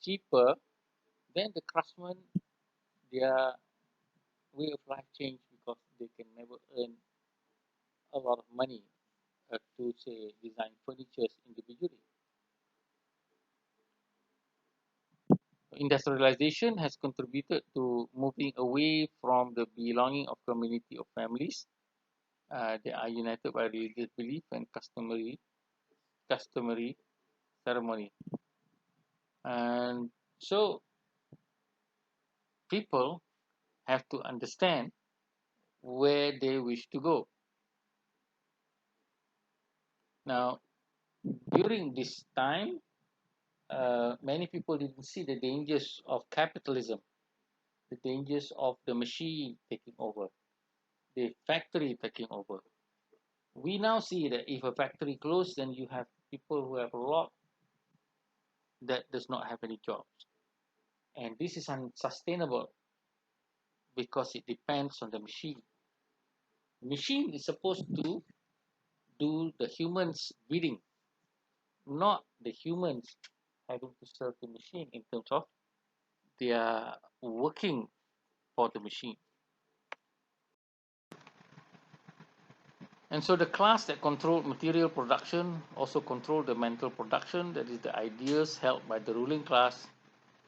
cheaper, then the craftsmen, their way of life changed because they can never earn a lot of money to say design furniture individually. Industrialization has contributed to moving away from the belonging of community of families. They are united by religious belief and customary ceremony. And so people have to understand where they wish to go. Now, during this time, many people didn't see the dangers of capitalism, the dangers of the machine taking over, the factory taking over. We now see that if a factory closes, then you have people who have a lot that does not have any jobs. And this is unsustainable because it depends on the machine. The machine is supposed to do the human's bidding, not the humans having to serve the machine in terms of they are working for the machine. And so the class that controlled material production also controlled the mental production, that is, the ideas held by the ruling class,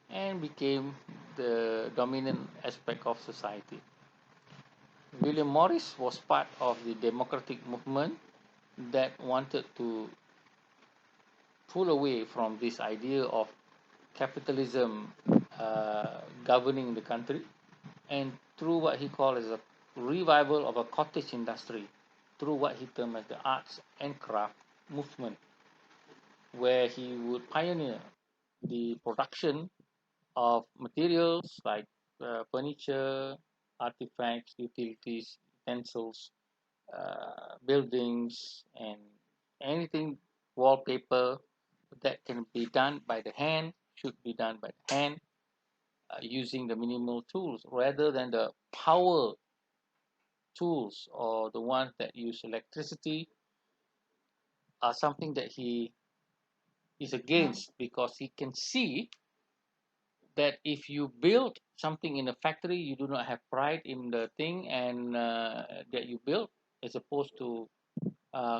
and became the dominant aspect of society. William Morris was part of the democratic movement that wanted to pull away from this idea of capitalism governing the country, and through what he called as a revival of a cottage industry, through what he termed as the arts and craft movement, where he would pioneer the production of materials like furniture, artifacts, utilities, utensils, buildings, and anything, wallpaper that can be done by the hand should be done by the hand using the minimal tools rather than the power tools or the ones that use electricity are something that he is against because he can see that if you build something in a factory, you do not have pride in the thing and that you build, as opposed to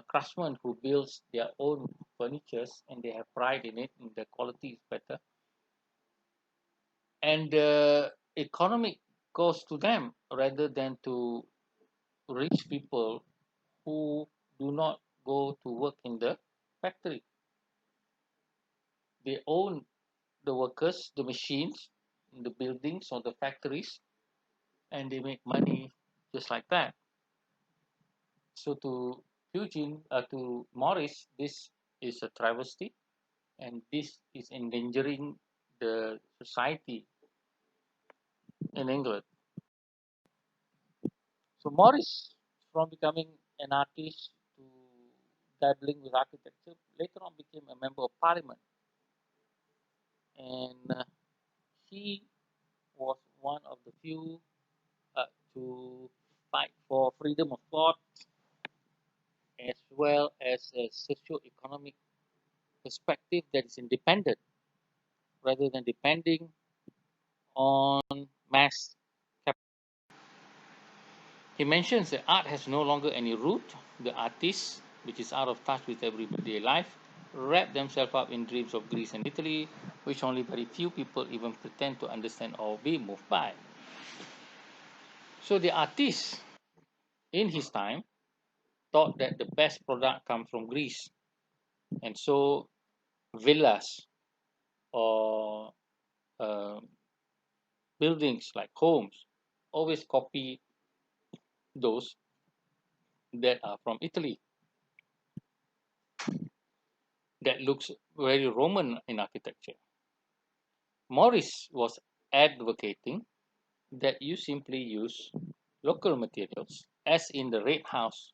craftsmen who builds their own furnitures and they have pride in it and the quality is better. And the economic goes to them rather than to rich people who do not go to work in the factory. They own the workers, the machines, the buildings or the factories, and they make money just like that. So to Morris, this is a travesty, and this is endangering the society in England. So Morris, from becoming an artist to dabbling with architecture, later on became a member of parliament, and he was one of the few to fight for freedom of thought as well as a socio-economic perspective that is independent rather than depending on mass capital. He mentions that art has no longer any root. The artists, which is out of touch with everyday life, wrap themselves up in dreams of Greece and Italy, which only very few people even pretend to understand or be moved by. So the artist in his time thought that the best product comes from Greece, and so villas or uh, buildings like homes always copy those that are from Italy, that looks very Roman in architecture. Morris was advocating that you simply use local materials, as in the red house,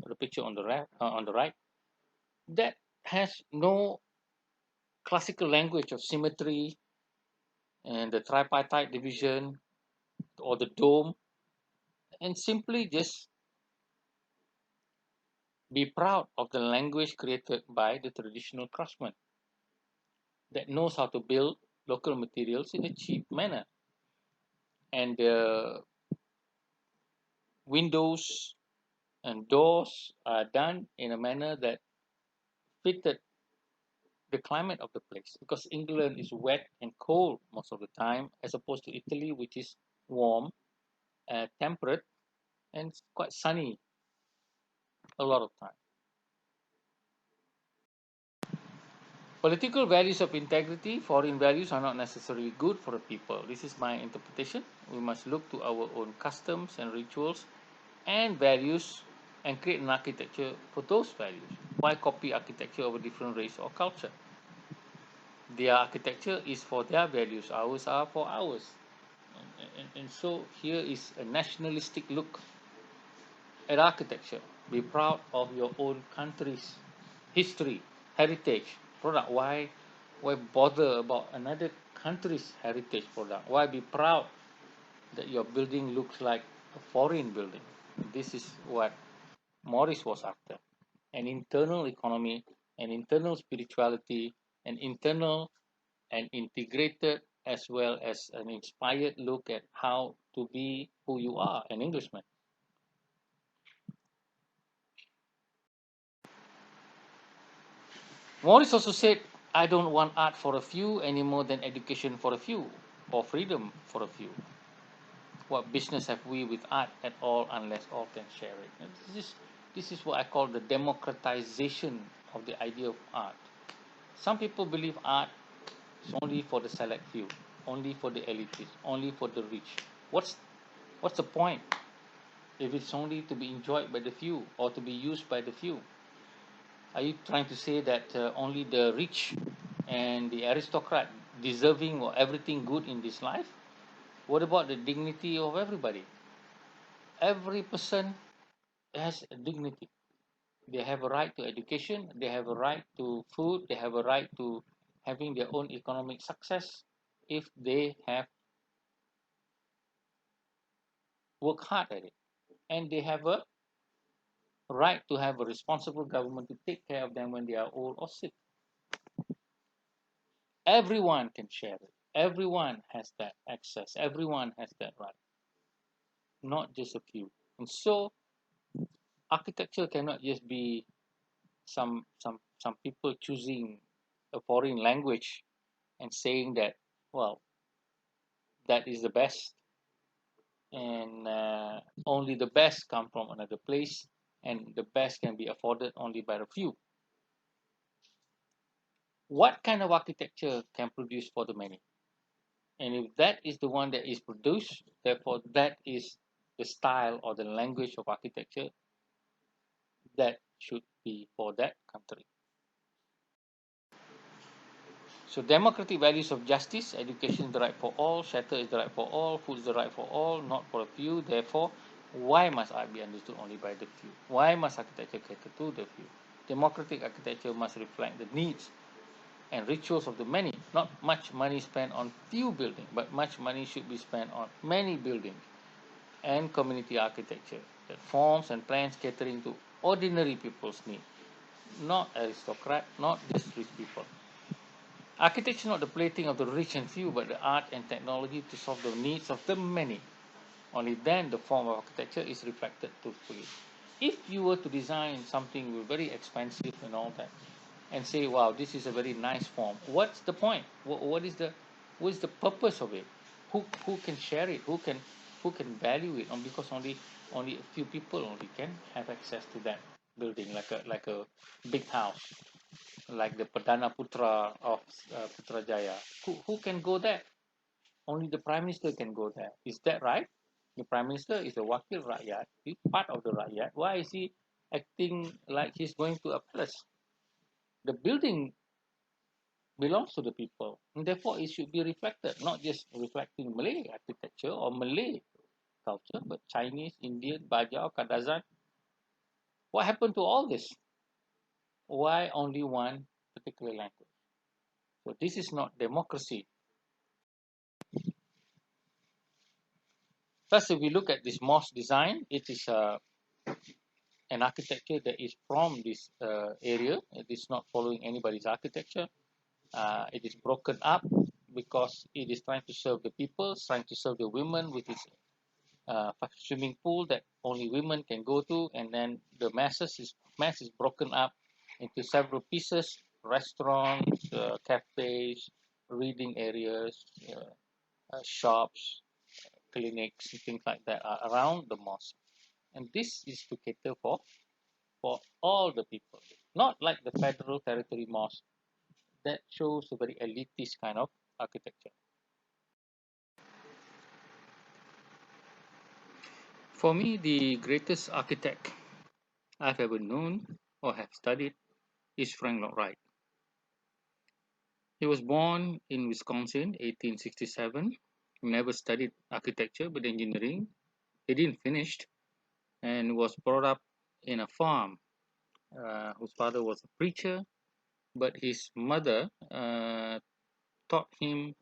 the picture on the right, that has no classical language of symmetry and the tripartite division or the dome, and simply just be proud of the language created by the traditional craftsman that knows how to build local materials in a cheap manner. And the windows and doors are done in a manner that fitted the climate of the place, because England is wet and cold most of the time, as opposed to Italy, which is warm, temperate, and quite sunny a lot of time. Political values of integrity, foreign values are not necessarily good for the people. This is my interpretation. We must look to our own customs and rituals and values and create an architecture for those values. Why copy architecture of a different race or culture? Their architecture is for their values, ours are for ours. And so here is a nationalistic look at architecture. Be proud of your own country's history, heritage, product. Why bother about another country's heritage product? Why be proud that your building looks like a foreign building? This is what Morris was after: an internal economy, an internal spirituality, an internal and integrated as well as an inspired look at how to be who you are, an Englishman. Morris also said, I don't want art for a few any more than education for a few or freedom for a few. What business have we with art at all unless all can share it? And this is what I call the democratization of the idea of art. Some people believe art is only for the select few, only for the elitists, only for the rich. What's the point if it's only to be enjoyed by the few or to be used by the few? Are you trying to say that only the rich and the aristocrat deserving of everything good in this life? What about the dignity of everybody? Every person has a dignity. They have a right to education, they have a right to food, they have a right to having their own economic success if they have worked hard at it. And they have a right to have a responsible government to take care of them when they are old or sick. Everyone can share it. Everyone has that access. Everyone has that right, not just a few. And so architecture cannot just be some people choosing a foreign language and saying that, well, that is the best, and only the best come from another place, and the best can be afforded only by a few. What kind of architecture can produce for the many? And if that is the one that is produced, therefore that is the style or the language of architecture that should be for that country. So democratic values of justice, education is the right for all, shelter is the right for all, food is the right for all, not for a few. Therefore, why must art be understood only by the few? Why must architecture cater to the few? Democratic architecture must reflect the needs and rituals of the many. Not much money spent on few buildings, but much money should be spent on many buildings and community architecture that forms and plans catering to ordinary people's needs, not aristocrat, not just rich people. Architecture is not the plaything of the rich and few, but the art and technology to solve the needs of the many. Only then the form of architecture is reflected truthfully. If you were to design something very expensive and all that, and say, wow, this is a very nice form. What's the point? What is the purpose of it? Who can share it? Who can value it? Because only a few people only can have access to that building, like a big house, like the Perdana Putra of Putrajaya. Who can go there? Only the Prime Minister can go there. Is that right? The Prime Minister is a Wakil Rakyat. He's part of the Rakyat. Why is he acting like he's going to a palace? The building belongs to the people, and therefore it should be reflected, not just reflecting Malay architecture or Malay culture, but Chinese, Indian, Bajau, Kadazan. What happened to all this? Why only one particular language? So this is not democracy. Thus, if we look at this mosque design, it is an architecture that is from this area. It is not following anybody's architecture. It is broken up because it is trying to serve the people, trying to serve the women with its swimming pool that only women can go to, and then the mass is broken up into several pieces: restaurants, cafes, reading areas, shops, clinics, and things like that are around the mosque. And this is to cater for all the people, not like the federal territory mosque that shows a very elitist kind of architecture. For me, the greatest architect I've ever known or have studied is Frank Lloyd Wright. He was born in Wisconsin, 1867. He never studied architecture but engineering. He didn't finish and was brought up in a farm whose father was a preacher, but his mother taught him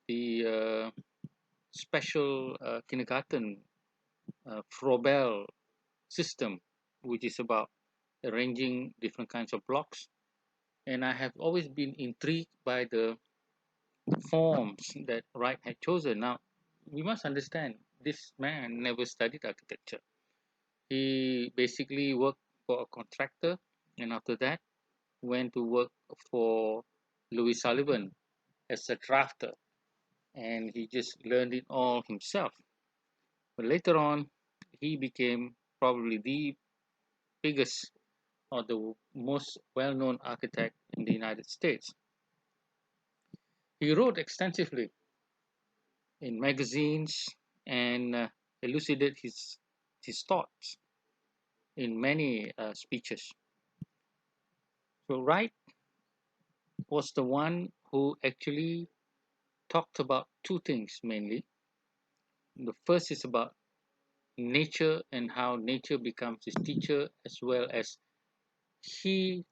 the special kindergarten Frobel system, which is about arranging different kinds of blocks. And I have always been intrigued by the forms that Wright had chosen. Now, we must understand this man never studied architecture. He basically worked for a contractor, and after that, went to work for Louis Sullivan as a drafter, and he just learned it all himself. But later on, he became probably the biggest or the most well known architect in the United States. He wrote extensively in magazines and elucidated his thoughts in many speeches. So Wright was the one who actually talked about two things mainly. The first is about nature and how nature becomes his teacher, as well as he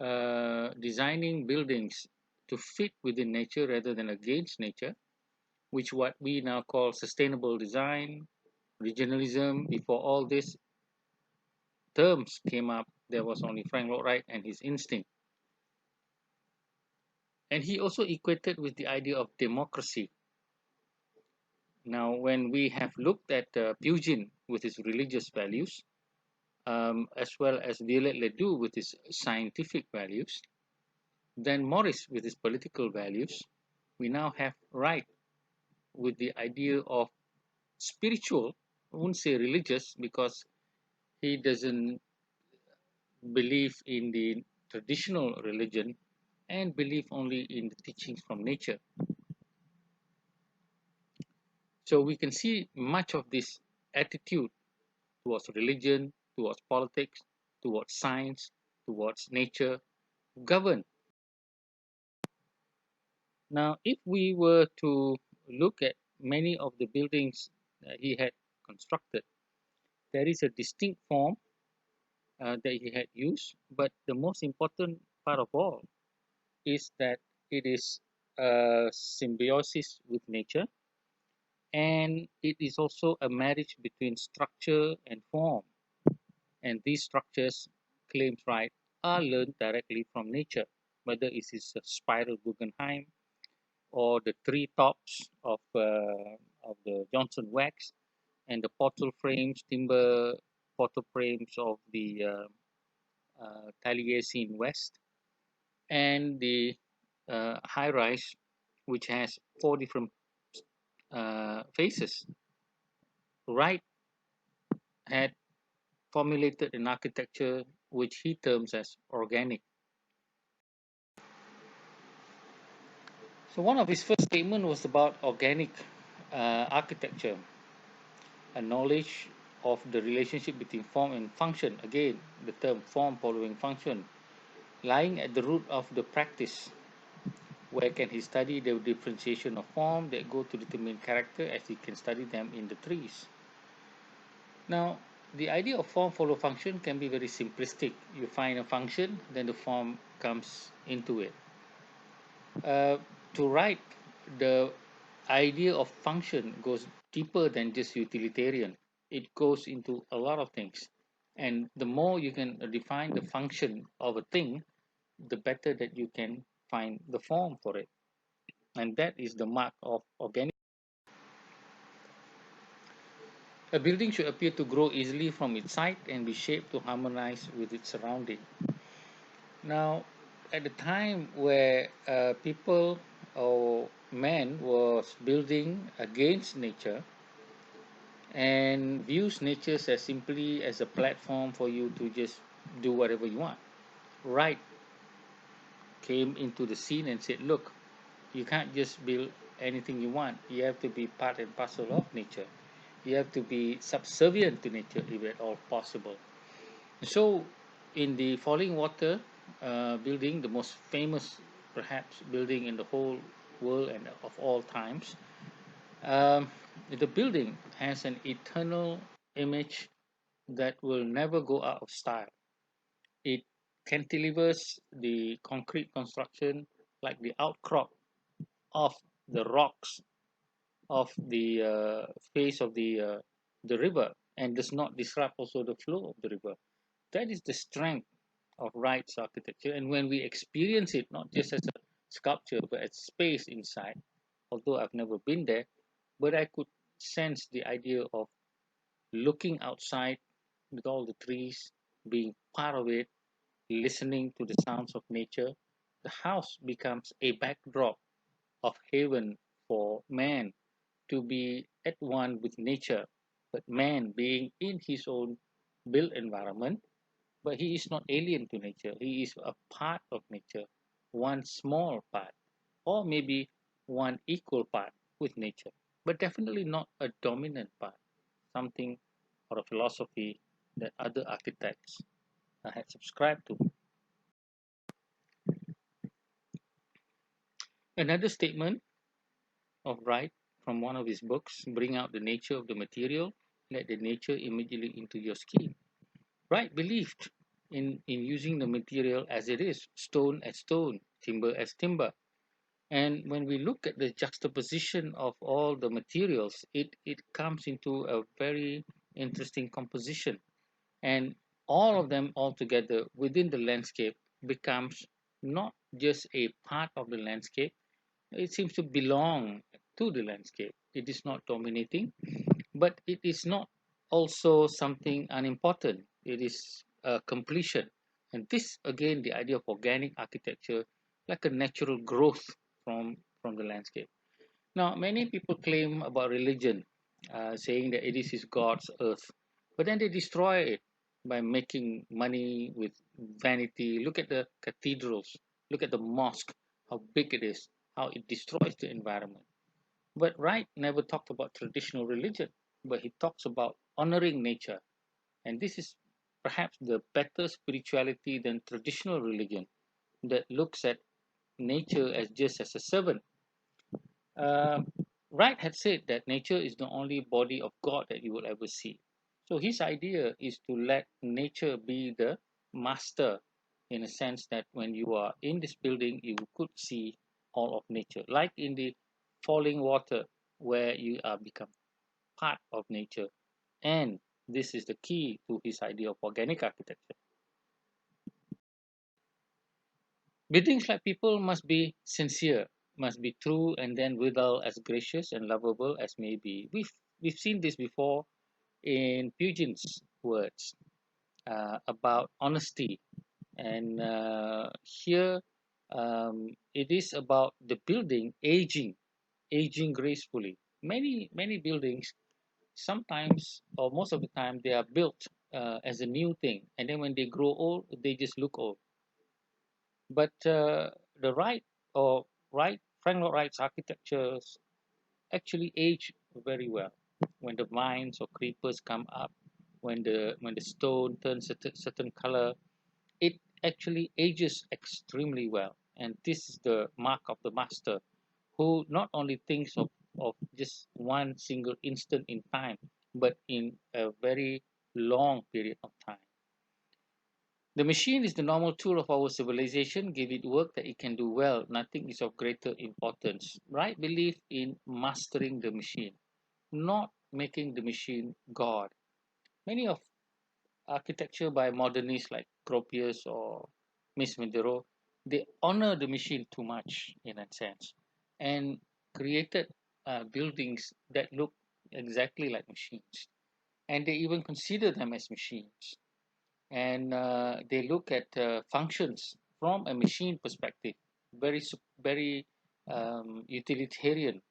designing buildings to fit within nature rather than against nature, which what we now call sustainable design, regionalism. Before all these terms came up, there was only Frank Lloyd Wright and his instinct. And he also equated with the idea of democracy. Now, when we have looked at Pugin with his religious values, as well as Violet-le-duc with his scientific values, then Morris with his political values, we now have Wright with the idea of spiritual. I won't say religious because he doesn't believe in the traditional religion and believe only in the teachings from nature. So we can see much of this attitude towards religion, towards politics, towards science, towards nature govern. Now, if we were to look at many of the buildings he had constructed, there is a distinct form that he had used, but the most important part of all is that it is a symbiosis with nature, and it is also a marriage between structure and form. And these structures, claims Wright, are learned directly from nature, whether it is a spiral Guggenheim or the three tops of the Johnson wax and the portal frames, timber portal frames of the Taliesin West. and the high rise, which has 4 different faces. Wright had formulated an architecture which he terms as organic. So one of his first statements was about organic architecture, a knowledge of the relationship between form and function. Again, the term form following function, lying at the root of the practice. Where can he study the differentiation of form that go to determine character as he can study them in the trees? Now, the idea of form follow function can be very simplistic. You find a function, then the form comes into it. Uh, to write, the idea of function goes deeper than just utilitarian. It goes into a lot of things. And the more you can define the function of a thing, the better that you can find the form for it. And that is the mark of organic. A building should appear to grow easily from its site and be shaped to harmonize with its surrounding. Now, at the time where people or man was building against nature and views nature as simply as a platform for you to just do whatever you want, Wright came into the scene and said, look, you can't just build anything you want. You have to be part and parcel of nature. You have to be subservient to nature if at all possible. So, in the Falling Water building, the most famous, perhaps, building in the whole world and of all times, um, the building has an eternal image that will never go out of style. It cantilevers the concrete construction like the outcrop of the rocks of the face of the river and does not disrupt also the flow of the river. That is the strength of Wright's architecture. And when we experience it, not just as a sculpture, but as space inside, although I've never been there, but I could sense the idea of looking outside with all the trees, being part of it, listening to the sounds of nature. The house becomes a backdrop of heaven for man to be at one with nature, but man being in his own built environment, but he is not alien to nature. He is a part of nature, one small part, or maybe one equal part with nature, but definitely not a dominant part, something or a philosophy that other architects had subscribed to. Another statement of Wright from one of his books, Bring Out the Nature of the Material, let the nature immediately into your skin. Wright believed in using the material as it is, stone as stone, timber as timber. And when we look at the juxtaposition of all the materials, it comes into a very interesting composition. And all of them all together within the landscape becomes not just a part of the landscape, it seems to belong to the landscape. It is not dominating, but it is not also something unimportant. It is a completion. And this, again, the idea of organic architecture, like a natural growth from the landscape. Now, many people claim about religion, saying that it is God's earth, but then they destroy it by making money with vanity. Look at the cathedrals, look at the mosque, how big it is, how it destroys the environment. But Wright never talked about traditional religion, but he talks about honoring nature. And this is perhaps the better spirituality than traditional religion that looks at nature as just as a servant. Uh, Wright had said that nature is the only body of God that you will ever see. So his idea is to let nature be the master in a sense that when you are in this building, you could see all of nature, like in the falling water, where you are become part of nature. And this is the key to his idea of organic architecture. Buildings like people must be sincere, must be true, and then withal as gracious and lovable as may be. We've seen this before in Pugin's words about honesty, and here It is about the building aging gracefully. Many buildings, sometimes or most of the time, they are built as a new thing, and then when they grow old, they just look old. But the Frank Lloyd Wright's architectures actually age very well. When the vines or creepers come up, when the stone turns a certain color, it actually ages extremely well. And this is the mark of the master, who not only thinks of just one single instant in time, but in a very long period of time. The machine is the normal tool of our civilization. Give it work that it can do well. Nothing is of greater importance. Right belief in mastering the machine, not making the machine God. Many of architecture by modernists like Gropius or Miss Medero, they honor the machine too much in a sense, and created buildings that look exactly like machines. And they even consider them as machines. And they look at functions from a machine perspective, very utilitarian,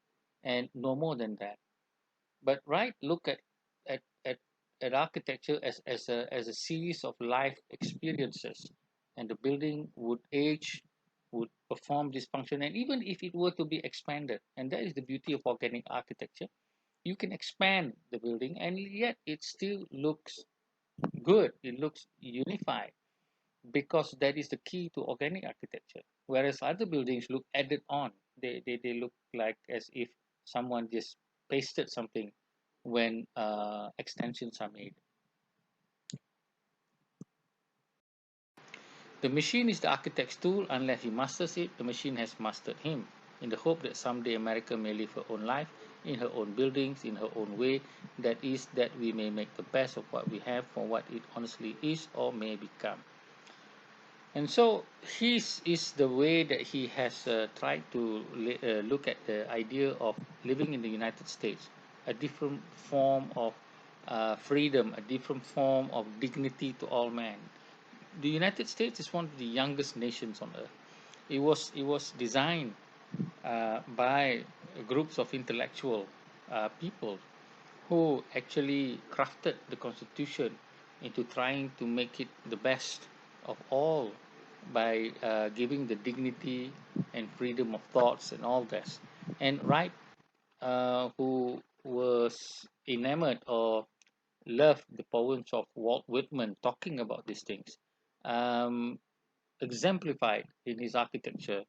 and no more than that. But Wright look at, at, at architecture as a series of life experiences, and the building would age, would perform this function, and even if it were to be expanded, and that is the beauty of organic architecture, you can expand the building, and yet it still looks good. It looks unified because that is the key to organic architecture. Whereas other buildings look added on, they look like as if someone just pasted something when extensions are made. The machine is the architect's tool. Unless he masters it, the machine has mastered him. In the hope that someday America may live her own life, in her own buildings, in her own way, that is, that we may make the best of what we have for what it honestly is or may become. And so his is the way that he has tried to look at the idea of living in the United States, a different form of freedom, a different form of dignity to all men. The United States is one of the youngest nations on earth. It was designed by groups of intellectual people who actually crafted the Constitution into trying to make it the best of all by giving the dignity and freedom of thoughts and all this. And Wright, who was enamored or loved the poems of Walt Whitman talking about these things, um, exemplified in his architecture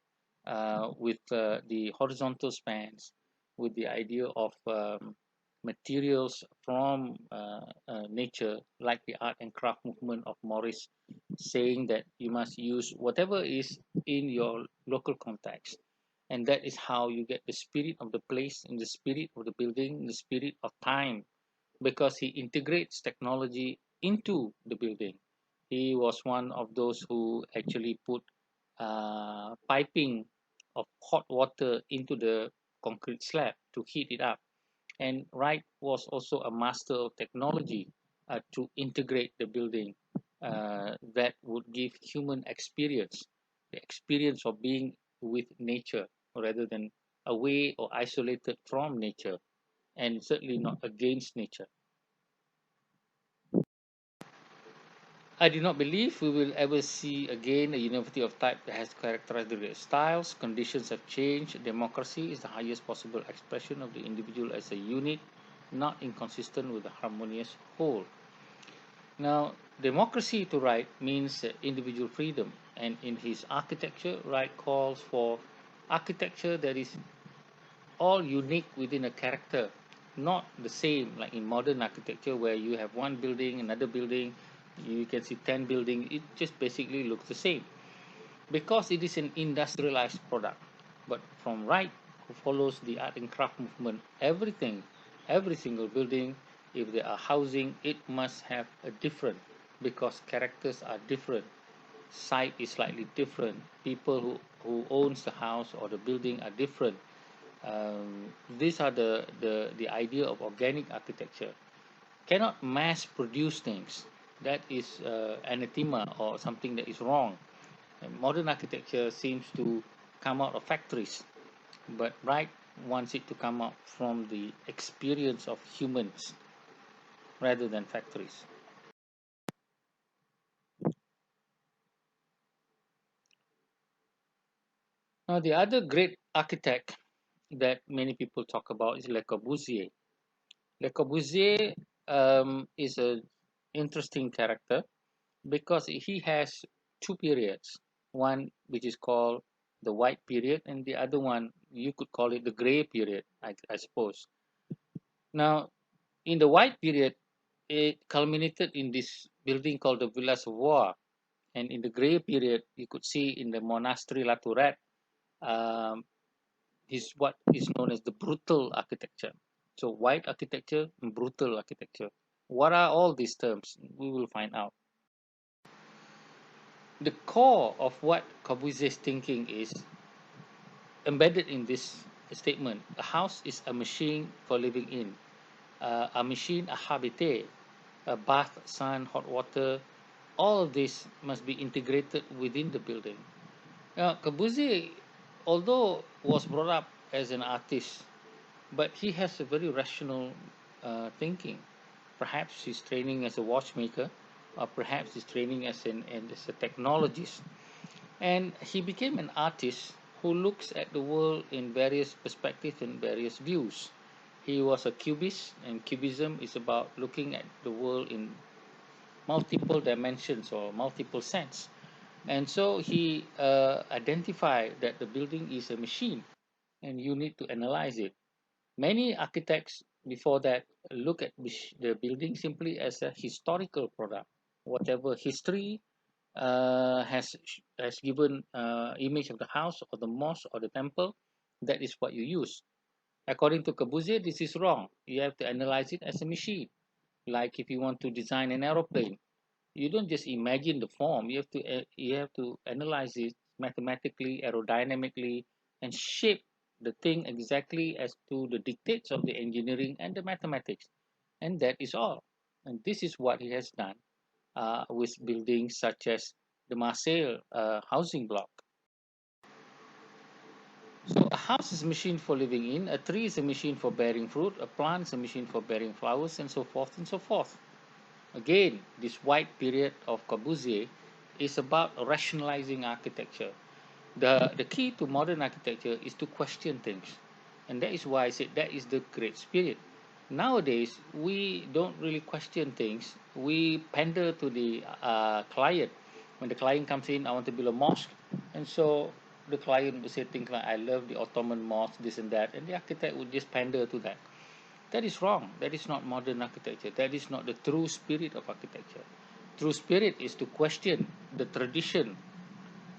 with the horizontal spans, with the idea of materials from nature, like the art and craft movement of Morris, saying that you must use whatever is in your local context. And that is how you get the spirit of the place, and the spirit of the building, the spirit of time, because he integrates technology into the building. He was one of those who actually put piping of hot water into the concrete slab to heat it up. And Wright was also a master of technology to integrate the building that would give human experience, the experience of being with nature rather than away or isolated from nature, and certainly not against nature. I do not believe we will ever see again a university of type that has characterized the various styles. Conditions have changed. Democracy is the highest possible expression of the individual as a unit, not inconsistent with the harmonious whole. Now, democracy to Wright means individual freedom, and in his architecture, Wright calls for architecture that is all unique within a character, not the same like in modern architecture where you have one building, another building, you can see 10 buildings, it just basically looks the same because it is an industrialized product. But from Wright, who follows the art and craft movement, everything, every single building, if they are housing, it must have a different, because characters are different, site is slightly different, people who owns the house or the building are different. These are the idea of organic architecture. Cannot mass produce things. That is anathema or something that is wrong. And modern architecture seems to come out of factories, but Wright wants it to come out from the experience of humans rather than factories. Now, the other great architect that many people talk about is Le Corbusier. Le Corbusier is an interesting character because he has two periods. One which is called the white period, and the other one you could call it the gray period, I suppose. Now, in the white period, it culminated in this building called the Villa Savoy, and in the gray period, you could see in the Monastery La Tourette um, is what is known as the brutal architecture. So, white architecture and brutal architecture. What are all these terms? We will find out. The core of what Corbusier's thinking is embedded in this statement. A house is a machine for living in, a machine, a habitat, a bath, sun, hot water. All of this must be integrated within the building. Now, Corbusier, although was brought up as an artist, but he has a very rational thinking. Perhaps he's training as a watchmaker, or perhaps he's training as a technologist. And he became an artist who looks at the world in various perspectives and various views. He was a cubist, and cubism is about looking at the world in multiple dimensions or multiple sense. And so he identified that the building is a machine and you need to analyze it. Many architects before that look at the building simply as a historical product. Whatever history has given image of the house or the mosque or the temple, that is what you use. According to Corbusier, this is wrong. You have to analyze it as a machine. Like if you want to design an aeroplane, you don't just imagine the form. You have to analyze it mathematically, aerodynamically, and shape the thing exactly as to the dictates of the engineering and the mathematics. And that is all. And this is what he has done with buildings such as the Marseille housing block. So a house is a machine for living in, a tree is a machine for bearing fruit, a plant is a machine for bearing flowers, and so forth and so forth. Again, this white period of Corbusier is about rationalizing architecture. The key to modern architecture is to question things. And that is why I said that is the great spirit. Nowadays, we don't really question things. We pander to the client. When the client comes in, I want to build a mosque. And so the client will say things like, I love the Ottoman mosque, this and that. And the architect would just pander to that. That is wrong. That is not modern architecture. That is not the true spirit of architecture. True spirit is to question the tradition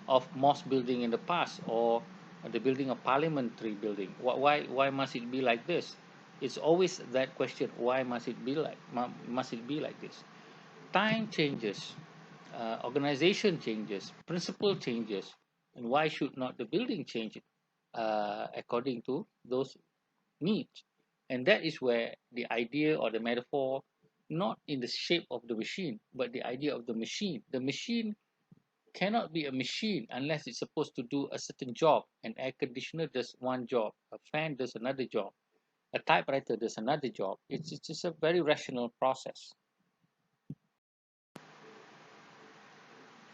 of mosque building in the past or the building of parliamentary building. Why must it be like this? It's always that question. Why must it be like this? Time changes, organization changes, principle changes, and why should not the building change according to those needs? And that is where the idea or the metaphor, not in the shape of the machine, but the idea of the machine. The machine cannot be a machine unless it's supposed to do a certain job. An air conditioner does one job, a fan does another job, a typewriter does another job. It's just a very rational process.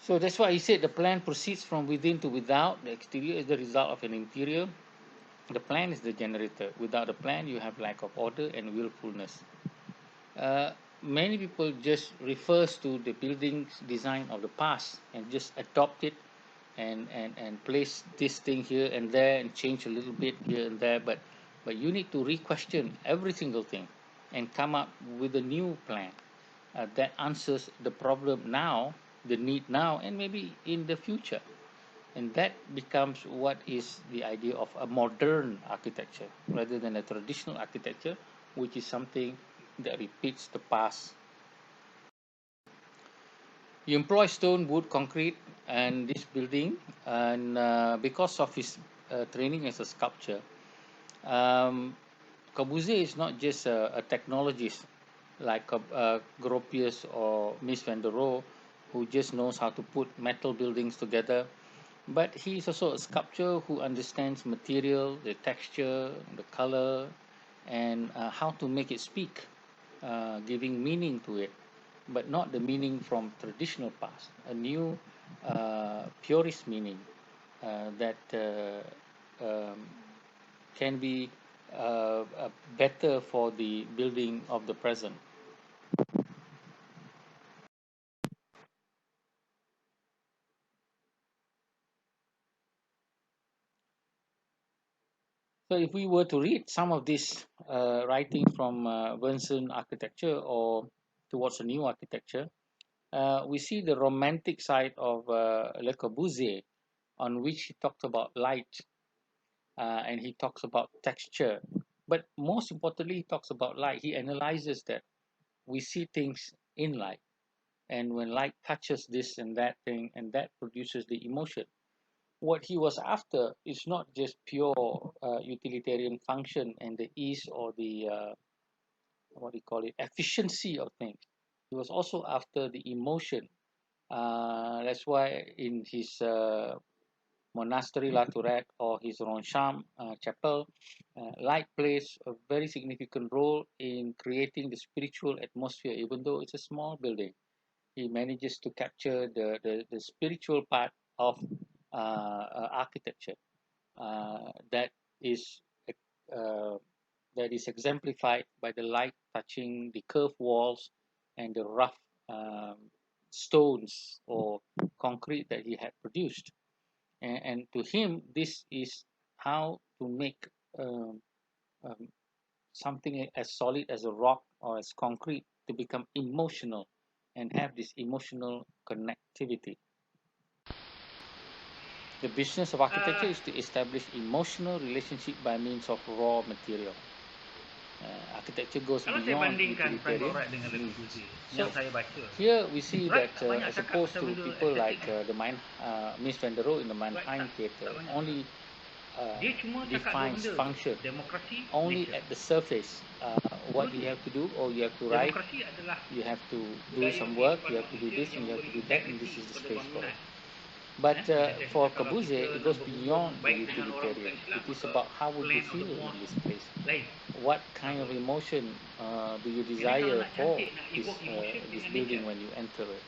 So that's why he said the plan proceeds from within to without. The exterior is the result of an interior. The plan is the generator. Without a plan, you have lack of order and willfulness. Many people just refers to the building's design of the past and just adopt it and place this thing here and there and change a little bit here and there, but you need to re-question every single thing and come up with a new plan that answers the problem now, the need now, and maybe in the future. And that becomes what is the idea of a modern architecture rather than a traditional architecture, which is something that repeats the past. You employ stone, wood, concrete, and this building, and because of his training as a sculptor, um, Corbusier is not just a technologist like Gropius or Mies van der Rohe, who just knows how to put metal buildings together. But he is also a sculptor who understands material, the texture, the color, and how to make it speak, giving meaning to it, but not the meaning from traditional past, a new purist meaning that can be better for the building of the present. So if we were to read some of this writing from Vincent architecture or towards a new architecture, we see the romantic side of Le Corbusier, on which he talks about light and he talks about texture. But most importantly, he talks about light. He analyzes that we see things in light, and when light touches this and that thing, and that produces the emotion. What he was after is not just pure utilitarian function and the ease or the what do you call it, efficiency of things. He was also after the emotion. That's why in his monastery La Tourette or his Roncham chapel, light plays a very significant role in creating the spiritual atmosphere, even though it's a small building. He manages to capture the spiritual part of architecture that is uh, that is exemplified by the light touching the curved walls and the rough um, stones or concrete that he had produced. And to him, this is how to make um, um, something as solid as a rock or as concrete to become emotional and have this emotional connectivity. The business of architecture is to establish emotional relationship by means of raw material. Architecture goes Kalau saya beyond bandingkan Frank utilitarian Lloyd dengan Le needs. Corbusier So yang saya baca, here we see Wright that tak banyak as cakap opposed pasal to benda people like estetik. the Mies van der Rohe in the Wright Mannheim tak Theatre banyak only Dia cuma cakap dua defines benda je. function Demokrasi, only nature. at the surface. What Dua you tu. have to do, or you have to write, Demokrasi adalah you have to do budaya some work, kehidupan you have to do manusia this, yang and you have to memberi do that, and integriti this is the kepada space for bangunan. it. But Macam saya for kata, kalau Corbusier, kita it nak goes berhubung beyond the baik dengan orang bukan utilitarian. Islam, It is maka about how would you plan of the feel in mosque this place. lain. What kind of emotion do you Jadi kalau desire nak for cantik, nak evoke emotion this dengan building nature. when you enter it?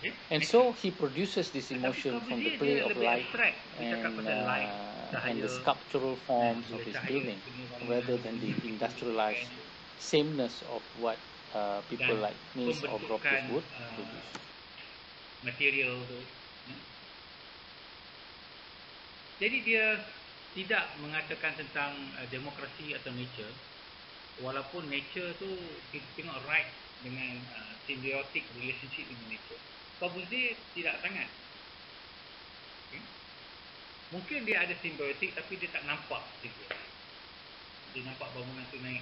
Okay? And Nature. so he produces this Tapi emotion from the Corbusier play dia of lebih light abstrak. Dia cakap pasal light, and cahaya. the sculptural forms of Bila his cahaya building, kena rather bangunan than the begitu industrialized signifikan sameness of what people dan like Mies or Gropius pembentukan would produce. material tu. Jadi dia tidak mengatakan tentang demokrasi atau nature, walaupun nature tu kita tengok right dengan symbiotic relationship dengan nature. Corbusier tidak sangat. Okay? Mungkin dia ada symbiotic tapi dia tak nampak juga. Dia nampak bangunan tu naik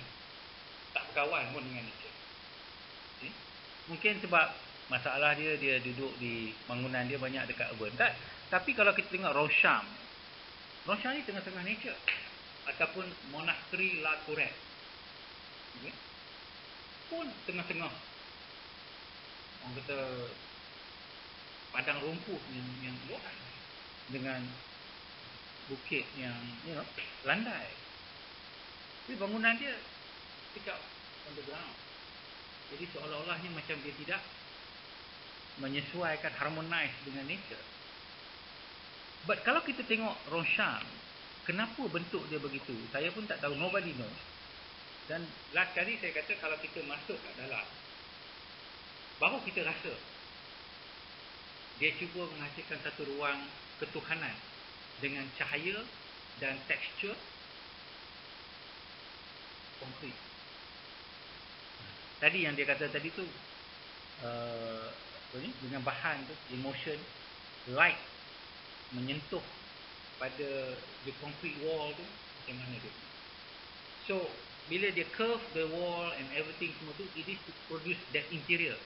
tak berkawan pun dengan nature. Okay? Mungkin sebab masalah dia duduk di bangunan dia banyak dekat urban. Tapi kalau kita tengok Rosham ni tengah-tengah nature ataupun monastery La Tourette, okay, pun tengah-tengah orang kata padang rumput yang luas dengan bukit yang landai. Tapi bangunan dia stick out on the ground. Jadi seolah-olahnya macam dia tidak menyesuaikan, harmonize dengan nature. But kalau kita tengok Rosham, kenapa bentuk dia begitu? Saya pun tak tahu, nobody knows. Dan last kali saya kata kalau kita masuk kat dalam, baru kita rasa dia cuba menghasilkan satu ruang ketuhanan dengan cahaya dan tekstur konkret. Tadi yang dia kata tadi tu dengan bahan tu, emotion, light menyentuh pada the concrete wall tu macam mana dia. So bila dia curve the wall and everything semua tu, it is to produce that interior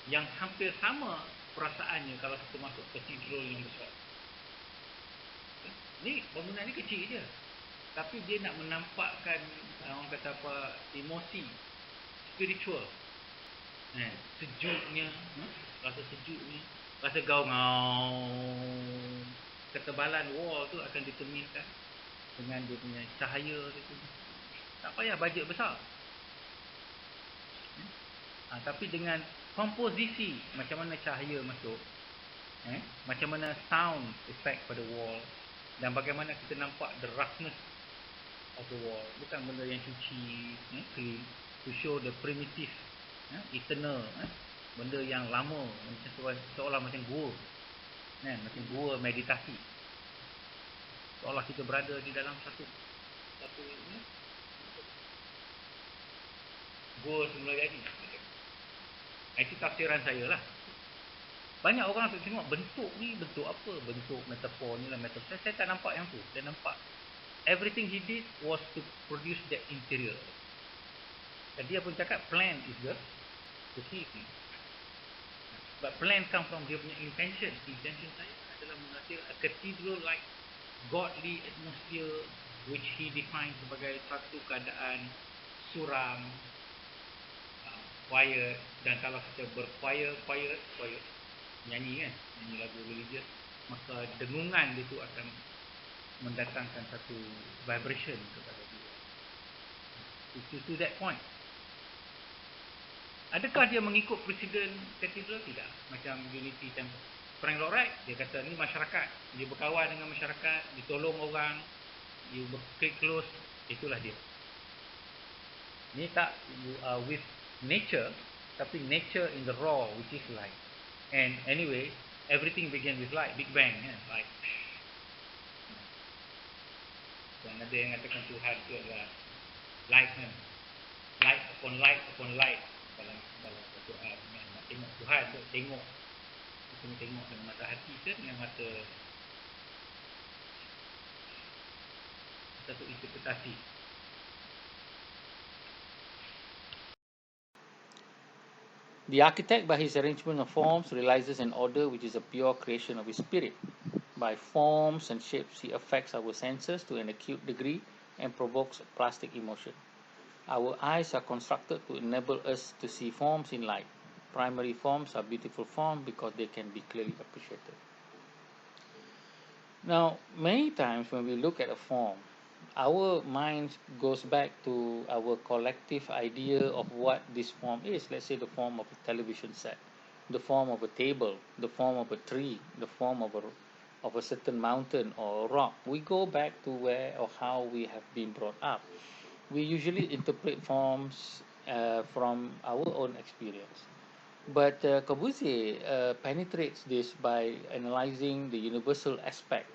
yang hampir sama perasaannya kalau kita masuk cathedral yang besar. Ni bangunan ni kecil je, tapi dia nak menampakkan orang kata apa, emosi spiritual Sejuknya, rasa sejuknya, rasa gaung, ketebalan wall tu akan determinekan dengan dia punya cahaya itu. Tak payah bajet besar. Tapi dengan komposisi, macam mana cahaya masuk, macam mana sound effect pada wall, dan bagaimana kita nampak the roughness of the wall. Bukan benda yang suci, clean, to show the primitive, eternal, benda yang lama, macam seolah macam gua, macam gua meditasi, seolah kita berada di dalam satu gua semula jadi. Itu tafsiran saya lah. Banyak orang tu tengok bentuk ni, bentuk apa, bentuk metafor ni lah, metafor. Saya tak nampak yang tu. Saya nampak everything he did was to produce that interior. Dan dia pun cakap plan is the key thing. But plan come from dia punya intention. Intention saya adalah menghasil a cathedral like godly atmosphere which he defined sebagai satu keadaan suram, quiet. Dan kalau kita berquiet, nyanyi lagu religious, maka dengungan itu akan mendatangkan satu vibration kepada dia. To that point. Adakah dia mengikut presiden cathedral? Tidak. Macam Unity Temple. Frank Lloyd Wright, dia kata ni masyarakat. Dia berkawan dengan masyarakat, ditolong orang, dia berklik close, itulah dia. Ni tak with nature, tapi nature in the raw, which is light. And anyway, everything began with light, Big Bang, light. Dan ada yang katakan Tuhan itu adalah light, light upon light upon light. Dalam satu ayat, nak tengok Tuhan tu, tengok dengan mata hati ke dengan mata satu interpretasi. The architect, by his arrangement of forms, realizes an order which is a pure creation of his spirit. By forms and shapes, he affects our senses to an acute degree and provokes plastic emotion. Our eyes are constructed to enable us to see forms in light. Primary forms are beautiful forms because they can be clearly appreciated. Now, many times when we look at a form, our mind goes back to our collective idea of what this form is. Let's say the form of a television set, the form of a table, the form of a tree, the form of a certain mountain or a rock. We go back to where or how we have been brought up. We usually interpret forms from our own experience. But Corbusier penetrates this by analyzing the universal aspect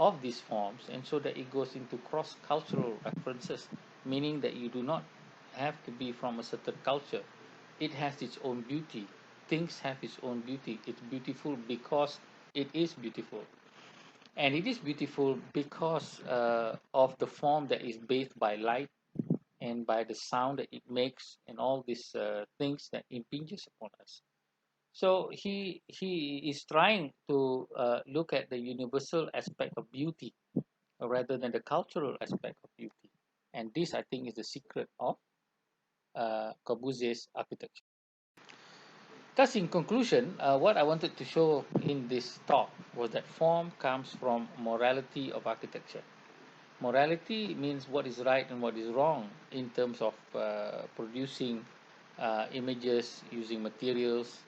of these forms, and so that it goes into cross-cultural references, meaning that you do not have to be from a certain culture. It has its own beauty. Things have its own beauty. It's beautiful because it is beautiful. And it is beautiful because of the form that is bathed by light and by the sound that it makes and all these things that impinges upon us. So he is trying to look at the universal aspect of beauty rather than the cultural aspect of beauty, and this I think is the secret of Corbusier's architecture. Thus, in conclusion, what I wanted to show in this talk was that form comes from morality of architecture. Morality means what is right and what is wrong in terms of producing images using materials.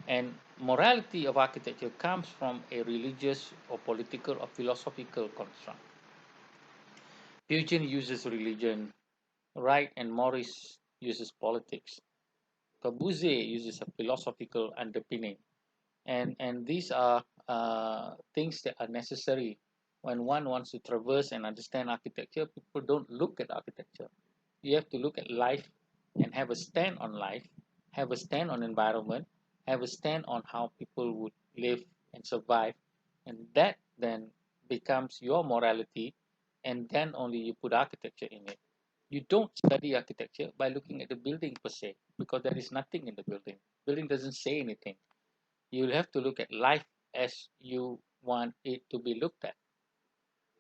And morality of architecture comes from a religious or political or philosophical construct. Pugin uses religion, Wright and Morris uses politics. Corbusier uses a philosophical underpinning. And these are things that are necessary when one wants to traverse and understand architecture. People don't look at architecture. You have to look at life and have a stand on life, have a stand on environment, have a stand on how people would live and survive, and that then becomes your morality, and then only you put architecture in it. You don't study architecture by looking at the building per se, because there is nothing in the building. Building doesn't say anything. You'll have to look at life as you want it to be looked at.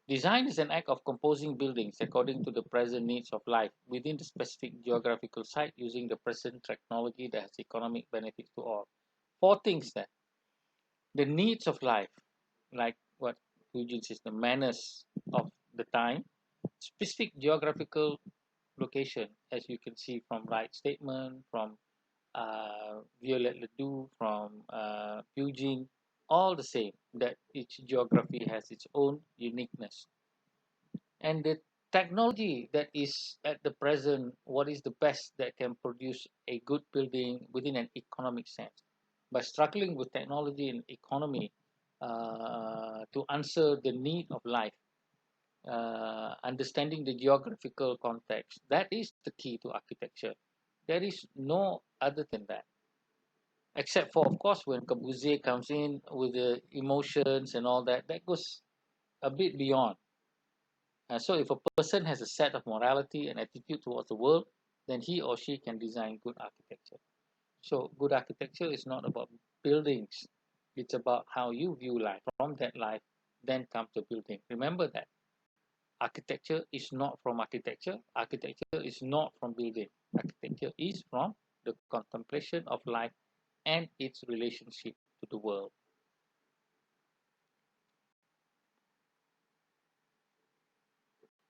Design is an act of composing buildings according to the present needs of life within the specific geographical site using the present technology that has economic benefits to all. Four things there. The needs of life, like what Pugin says, the manners of the time, specific geographical location, as you can see from Wright's statement, from Violet-le-duc, from Pugin, all the same, that each geography has its own uniqueness. And the technology that is at the present, what is the best that can produce a good building within an economic sense? By struggling with technology and economy to answer the need of life, understanding the geographical context, that is the key to architecture. There is no other than that. Except for, of course, when Corbusier comes in with the emotions and all that, that goes a bit beyond. So if a person has a set of morality and attitude towards the world, then he or she can design good architecture. So good architecture is not about buildings. It's about how you view life. From that life, then comes the building. Remember that. Architecture is not from architecture. Architecture is not from building. Architecture is from the contemplation of life and its relationship to the world.